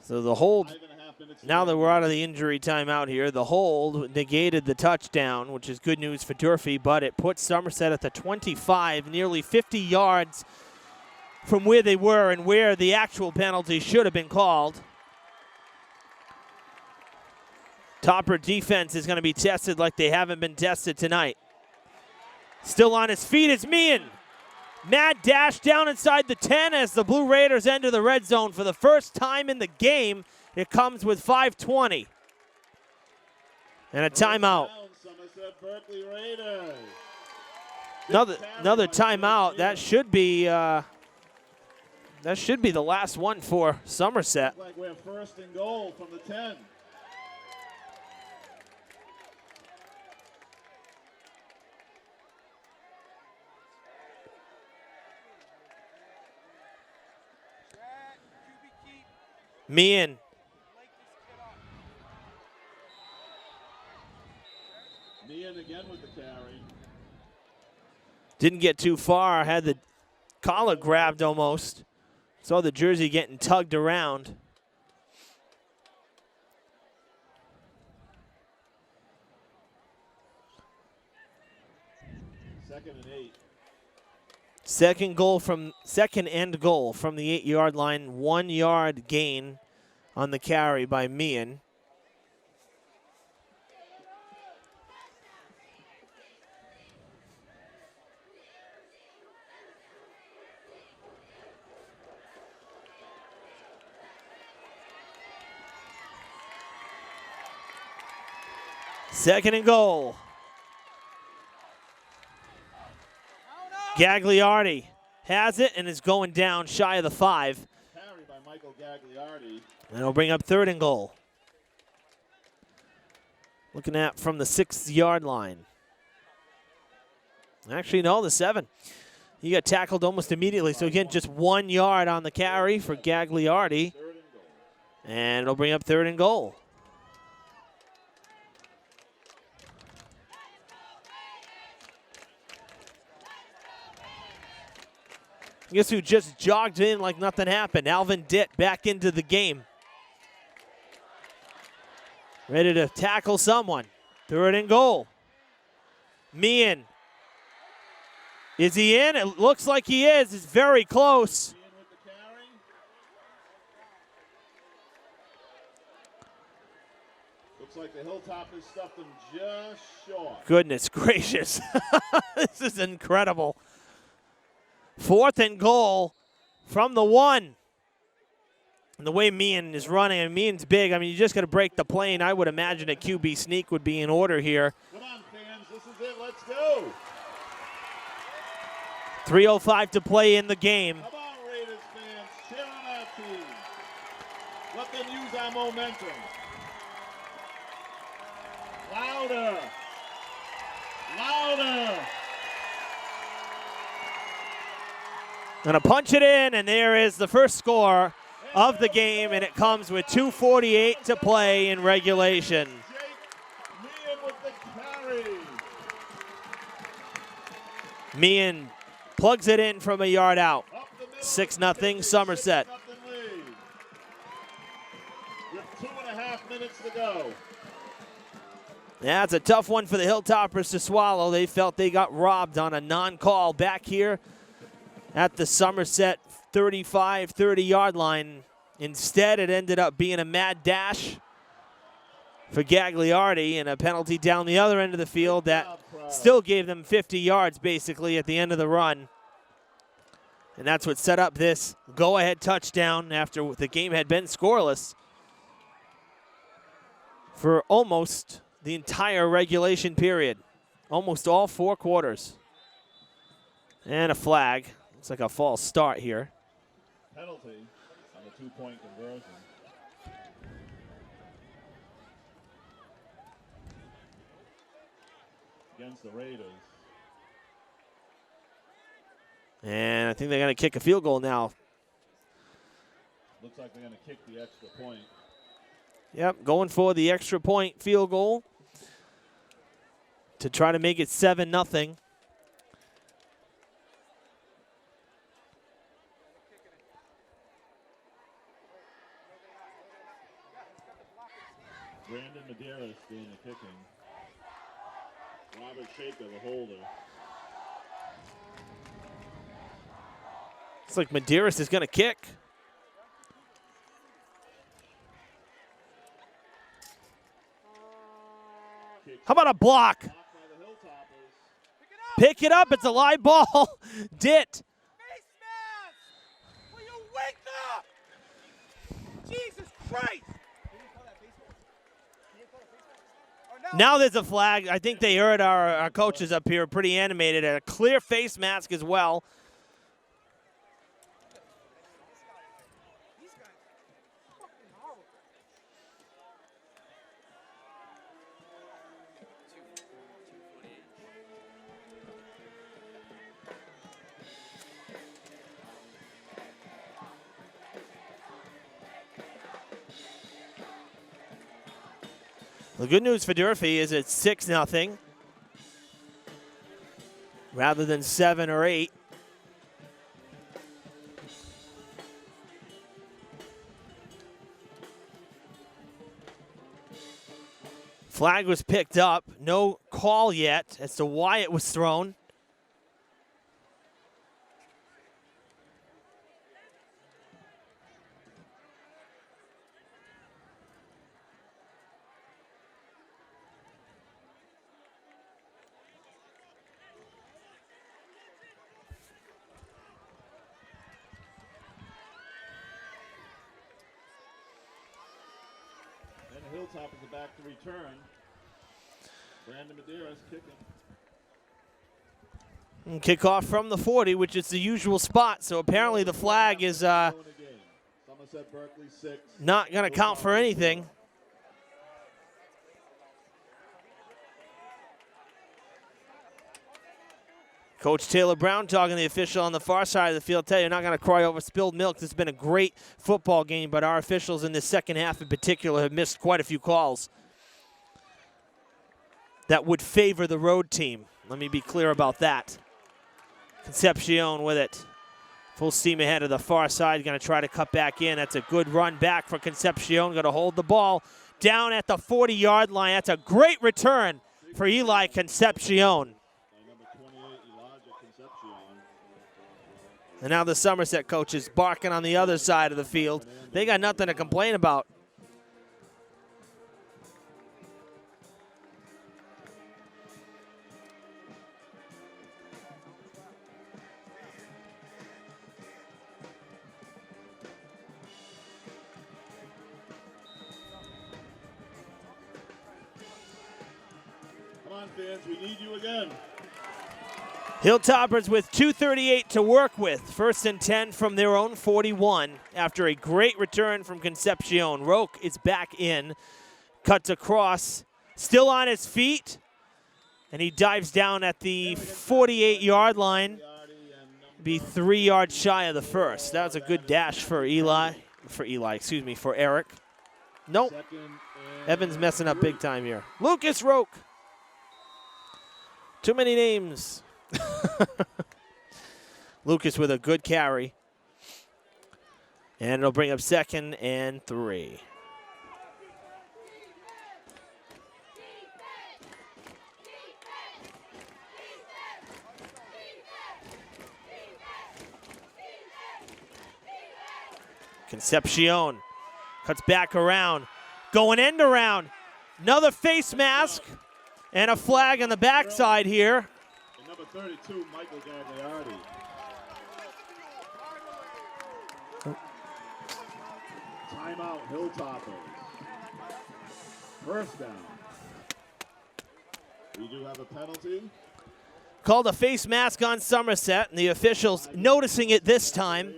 So the hold, 5.5 minutes to now go. that we're out of the injury timeout here, the hold negated the touchdown, which is good news for Durfee, but it puts Somerset at the 25, nearly 50 yards from where they were and where the actual penalty should have been called. Topper defense is going to be tested like they haven't been tested tonight. Still on his feet is Meehan. Mad dash down inside the 10 as the Blue Raiders enter the red zone for the first time in the game. It comes with 5:20. And a timeout. Down, Somerset-Berkley Raiders. Another timeout. That should be the last one for Somerset. Looks like we're 1st and goal from the 10. Meehan. Meehan again with the carry. Didn't get too far. Had the collar grabbed almost. Saw the jersey getting tugged around. Second and 8. Second end goal from the 8-yard line. 1 yard gain on the carry by Meehan. Second and goal. Gagliardi has it and is going down shy of the 5. Carry by Michael Gagliardi. And it'll bring up 3rd and goal. Looking at from the 6-yard line. Actually, no, the 7. He got tackled almost immediately. So again, just 1 yard on the carry for Gagliardi. 3rd and goal. And it'll bring up 3rd and goal. Guess who just jogged in like nothing happened? Alvin Ditt back into the game. Ready to tackle someone. 3rd and goal. Meehan. Is he in? It looks like he is. It's very close. Meehan with the carry. Looks like the Hilltop has stuffed him just short. Goodness gracious. This is incredible. 4th and goal from the 1. And the way Meehan is running, and Meehan's big, I mean, you just got to break the plane. I would imagine a QB sneak would be in order here. Come on, fans. This is it. Let's go. 3:05 to play in the game. Come on, Raiders fans. Cheer on our team. Let them use our momentum. Louder. Louder. Gonna punch it in, and there is the first score of the game, and it comes with 2:48 to play in regulation. Jake Meehan with the carry. Meehan plugs it in from a yard out. Up the middle. 6-0 Somerset. 6-0 lead. With 2.5 minutes to go. Yeah, it's a tough one for the Hilltoppers to swallow. They felt they got robbed on a non-call back here at the Somerset 35, 30-yard line. Instead, it ended up being a mad dash for Gagliardi and a penalty down the other end of the field that still gave them 50 yards basically at the end of the run. And that's what set up this go-ahead touchdown after the game had been scoreless for almost the entire regulation period, almost all 4 quarters. And a flag. Looks like a false start here. penalty on the 2-point conversion. Against the Raiders. And I think they're going to kick a field goal now. Looks like they're going to kick the extra point. Yep, going for the extra point field goal to try to make it 7-0. Brandon Medeiros doing the kicking. Robert Shaker, the holder. It's like Medeiros is going to kick. How about a block? Pick it up. It's a live ball. Dit. Face mask! Will you wake up? Jesus Christ! Now there's a flag. I think they heard our coaches up here pretty animated. A clear face mask as well. The good news for Durfee is it's 6-0 rather than 7 or 8. Flag was picked up. No call yet as to why it was thrown. Hilltoppers are back to return. Brandon Medeiros kicking. And kickoff from the 40, which is the usual spot. So apparently the flag is Somerset-Berkley 6. not going to count for anything. Coach Taylor Brown talking to the official on the far side of the field. Tell you, you're not going to cry over spilled milk. This has been a great football game, but our officials in the second half in particular have missed quite a few calls that would favor the road team. Let me be clear about that. Concepcion with it. Full steam ahead of the far side. Going to try to cut back in. That's a good run back for Concepcion. Going to hold the ball down at the 40-yard line. That's a great return for Eli Concepcion. And now the Somerset coaches barking on the other side of the field. They got nothing to complain about. Come on, fans, we need you again. Hilltoppers with 2:38 to work with. 1st and 10 from their own 41 after a great return from Concepcion. Roque is back in, cuts across, still on his feet, and he dives down at the 48-yard line. Be 3 yards shy of the first. That was a good dash for for Eric. Nope. Evans messing up big time here. Lucas Roque. Too many names. Lucas with a good carry. And it'll bring up 2nd and 3. Concepcion cuts back around. Going end around. Another face mask. And a flag on the backside here. Number 32, Michael Gagliardi. Timeout, Hilltoppers. 1st down. We do have a penalty. Called a face mask on Somerset, and the officials noticing it this time.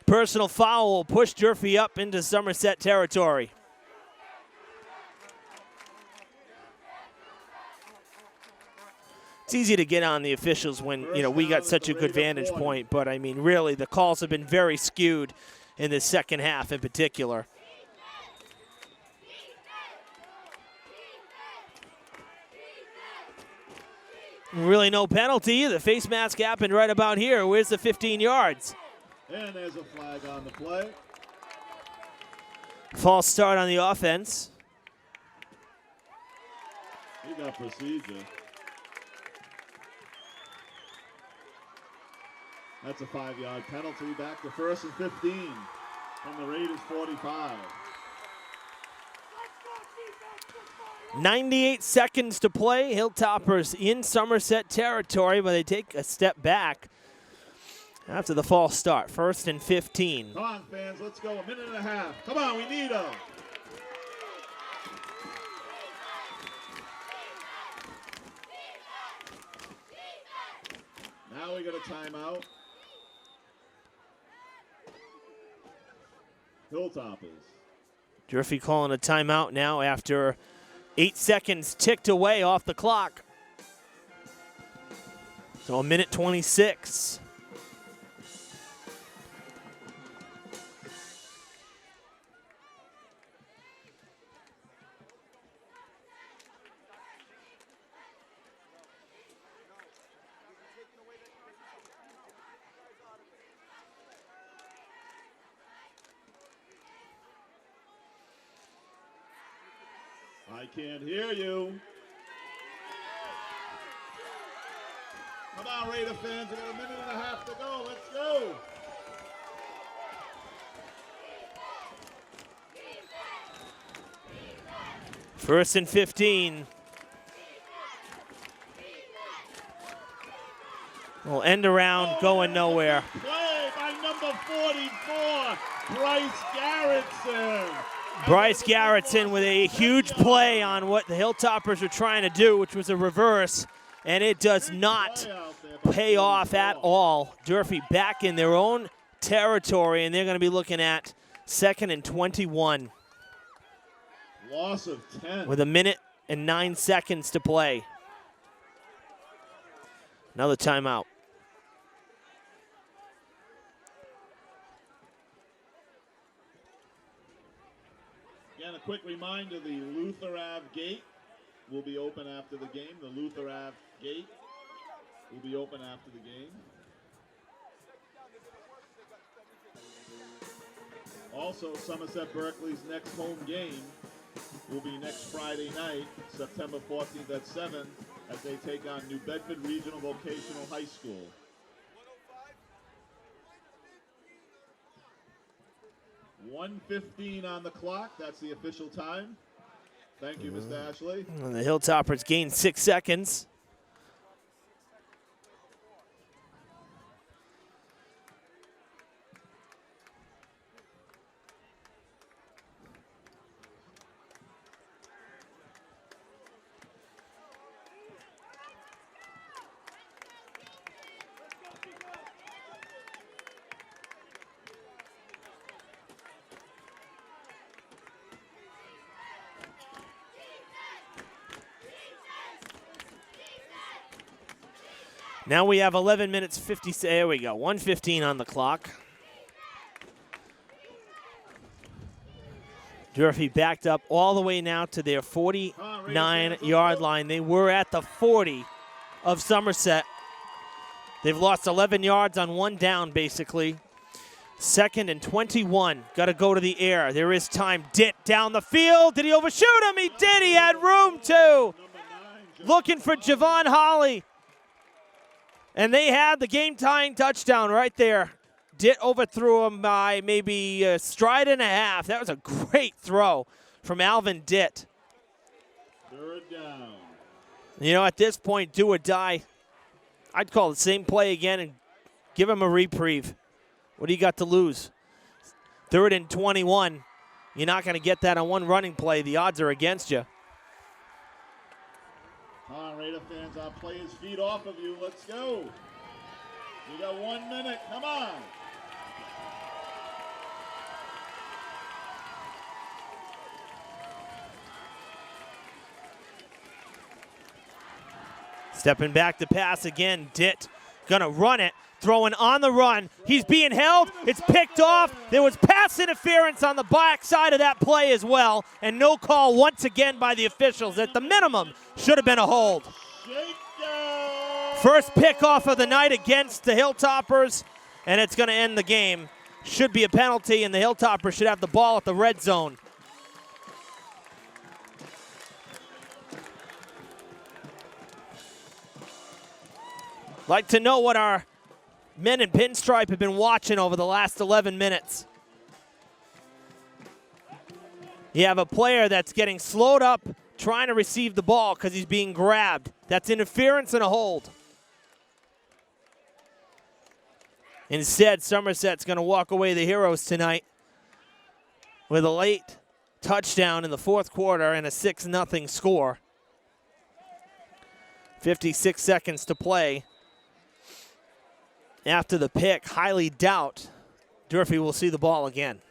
Personal foul will push Durfee up into Somerset territory. It's easy to get on the officials when, we got such a good vantage point, but I mean, really, the calls have been very skewed in the second half in particular. Really no penalty either. Face mask happened right about here. Where's the 15 yards? And there's a flag on the play. False start on the offense. He got procedure. That's a 5-yard penalty. Back to 1st and 15 from the Raiders 45. 98 seconds to play. Hilltoppers in Somerset territory, but they take a step back after the false start. 1st and 15. Come on, fans, let's go. 1.5 minutes. Come on, we need them. Now we got a timeout. Hilltoppers. Durfee calling a timeout now after 8 seconds ticked away off the clock. So 1:26. I can't hear you. Come on, Raider fans. We got 1.5 minutes to go. Let's go. First and 15. We'll end around going nowhere. Play by number 44, Bryce Garrettson. Bryce Garrettson with a huge play on what the Hilltoppers were trying to do, which was a reverse, and it does not pay off at all. Durfee back in their own territory, and they're going to be looking at 2nd and 21. Loss of 10. With 1:09 to play. Another timeout. Again, a quick reminder, the Luther Ave gate will be open after the game. The Luther Ave gate will be open after the game. Also, Somerset-Berkley's next home game will be next Friday night, September 14th at 7, as they take on New Bedford Regional Vocational High School. .1:15 on the clock. That's the official time. Thank you, Mr. Ashley. And the Hilltoppers gain 6 seconds. Now we have 11 minutes 50. There we go. 1:15 on the clock. Durfee backed up all the way now to their 49-yard line. They were at the 40 of Somerset. They've lost 11 yards on one down, basically. 2nd and 21. Got to go to the air. There is time. Ditt down the field. Did he overshoot him? He did. He had room to. Looking for Javon Holly. And they had the game-tying touchdown right there. Ditt overthrew him by maybe a stride and a half. That was a great throw from Alvin Ditt. 3rd down. You know, at this point, do or die. I'd call the same play again and give him a reprieve. What do you got to lose? 3rd and 21. You're not going to get that on one running play. The odds are against you. Come on, Raider fans, our players' feet off of you. Let's go. You got 1 minute. Come on. Stepping back to pass again. Ditt gonna run it. Throwing on the run. He's being held. It's picked off. There was pass interference on the back side of that play as well. And no call once again by the officials. At the minimum, should have been a hold. First pick off of the night against the Hilltoppers, and it's going to end the game. Should be a penalty, and the Hilltoppers should have the ball at the red zone. Like to know what our men in pinstripe have been watching over the last 11 minutes. You have a player that's getting slowed up trying to receive the ball because he's being grabbed. That's interference and a hold. Instead, Somerset's going to walk away the heroes tonight with a late touchdown in the fourth quarter and a 6-0 score. 56 seconds to play. After the pick, highly doubt Durfee will see the ball again.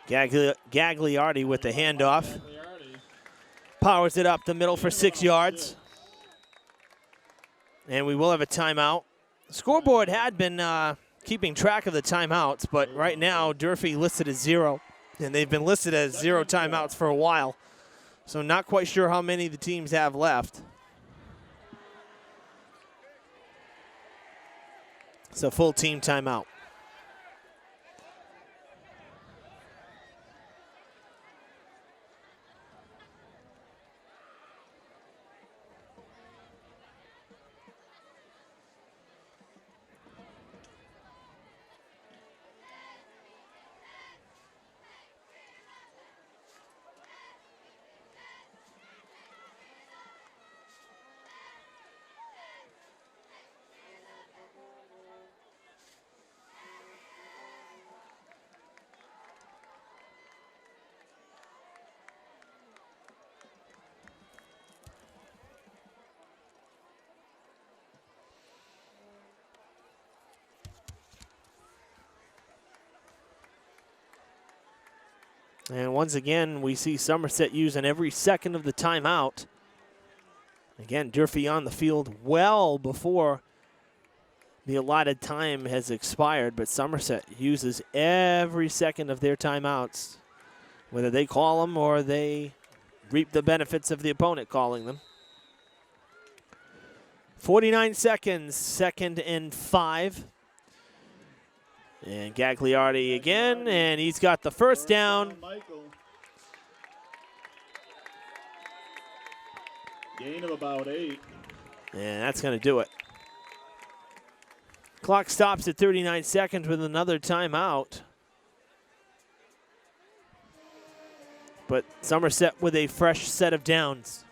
Gagliardi with the handoff. Powers it up the middle for 6 yards. And we will have a timeout. The scoreboard had been keeping track of the timeouts, but right now Durfee listed as 0. And they've been listed as 0 timeouts for a while. So not quite sure how many the teams have left. It's a full team timeout. And once again, we see Somerset using every second of the timeout. Again, Durfee on the field well before the allotted time has expired, but Somerset uses every second of their timeouts, whether they call them or they reap the benefits of the opponent calling them. 49 seconds, 2nd and 5. And Gagliardi again, and he's got the first down. Gain of about 8. And that's going to do it. Clock stops at 39 seconds with another timeout. But Somerset with a fresh set of downs.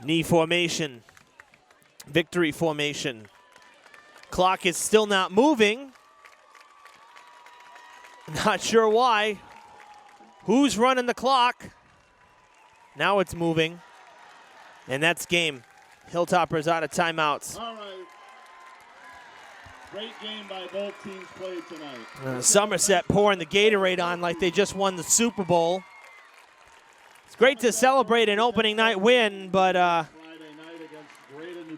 Knee formation, victory formation. Clock is still not moving. Not sure why. Who's running the clock? Now it's moving. And that's game. Hilltoppers out of timeouts. All right. Great game by both teams played tonight. Somerset pouring the Gatorade on like they just won the Super Bowl. It's great to celebrate an opening night win, but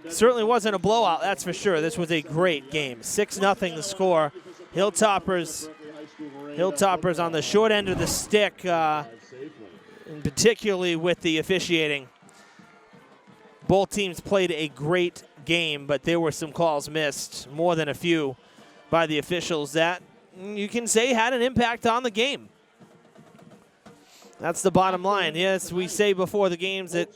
certainly wasn't a blowout, that's for sure. This was a great game. 6-0 the score. Hilltoppers on the short end of the stick, and particularly with the officiating. Both teams played a great game, but there were some calls missed, more than a few, by the officials that you can say had an impact on the game. That's the bottom line. Yes, we say before the games that,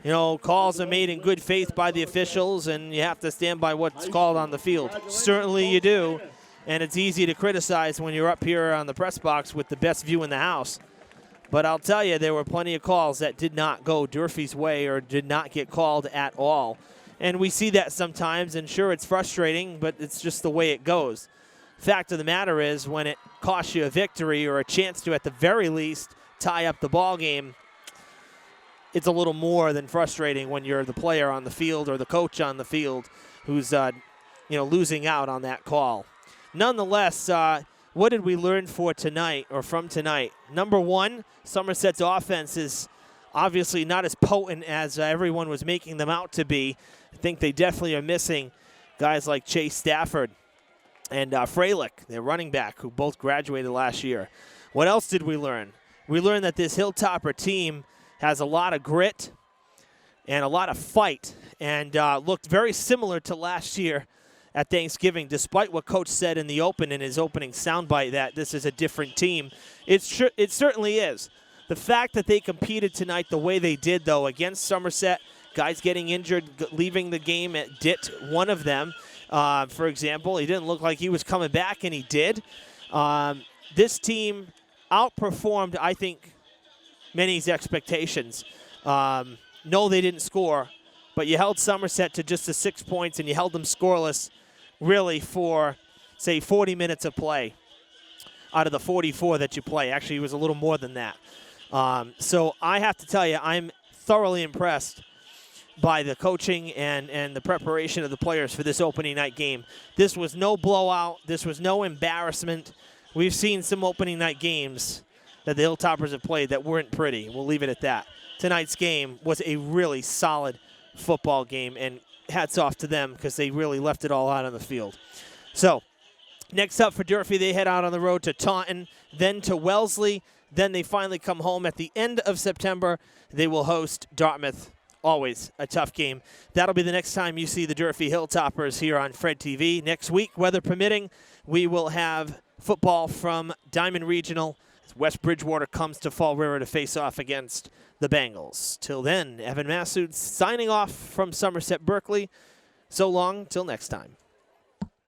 you know, calls are made in good faith by the officials, and you have to stand by what's called on the field. Certainly you do, and it's easy to criticize when you're up here on the press box with the best view in the house. But I'll tell you, there were plenty of calls that did not go Durfee's way or did not get called at all. And we see that sometimes, and sure, it's frustrating, but it's just the way it goes. Fact of the matter is, when it costs you a victory or a chance to, at the very least, tie up the ball game, it's a little more than frustrating when you're the player on the field or the coach on the field who's losing out on that call. Nonetheless, what did we learn from tonight? Number one, Somerset's offense is obviously not as potent as everyone was making them out to be. I think they definitely are missing guys like Chase Stafford and Freilich, their running back, who both graduated last year. What else did we learn? We learned that this Hilltopper team has a lot of grit and a lot of fight, and looked very similar to last year at Thanksgiving, despite what Coach said in the in his opening soundbite that this is a different team. It certainly is. The fact that they competed tonight the way they did, though, against Somerset, guys getting injured, leaving the game at DIT, one of them, for example, he didn't look like he was coming back, and he did. This team outperformed, I think, many's expectations. No, they didn't score, but you held Somerset to just the 6 points, and you held them scoreless really for, say, 40 minutes of play out of the 44 that you play. Actually, it was a little more than that. So I have to tell you, I'm thoroughly impressed by the coaching and the preparation of the players for this opening night game. This was no blowout. This was no embarrassment. We've seen some opening night games that the Hilltoppers have played that weren't pretty. We'll leave it at that. Tonight's game was a really solid football game, and hats off to them because they really left it all out on the field. So next up for Durfee, they head out on the road to Taunton, then to Wellesley. Then they finally come home at the end of September. They will host Dartmouth. Always a tough game. That'll be the next time you see the Durfee Hilltoppers here on Fred TV. Next week, weather permitting, we will have football from Diamond Regional as West Bridgewater comes to Fall River to face off against the Bengals. Till then, Evan Massoud signing off from Somerset-Berkley. So long, till next time.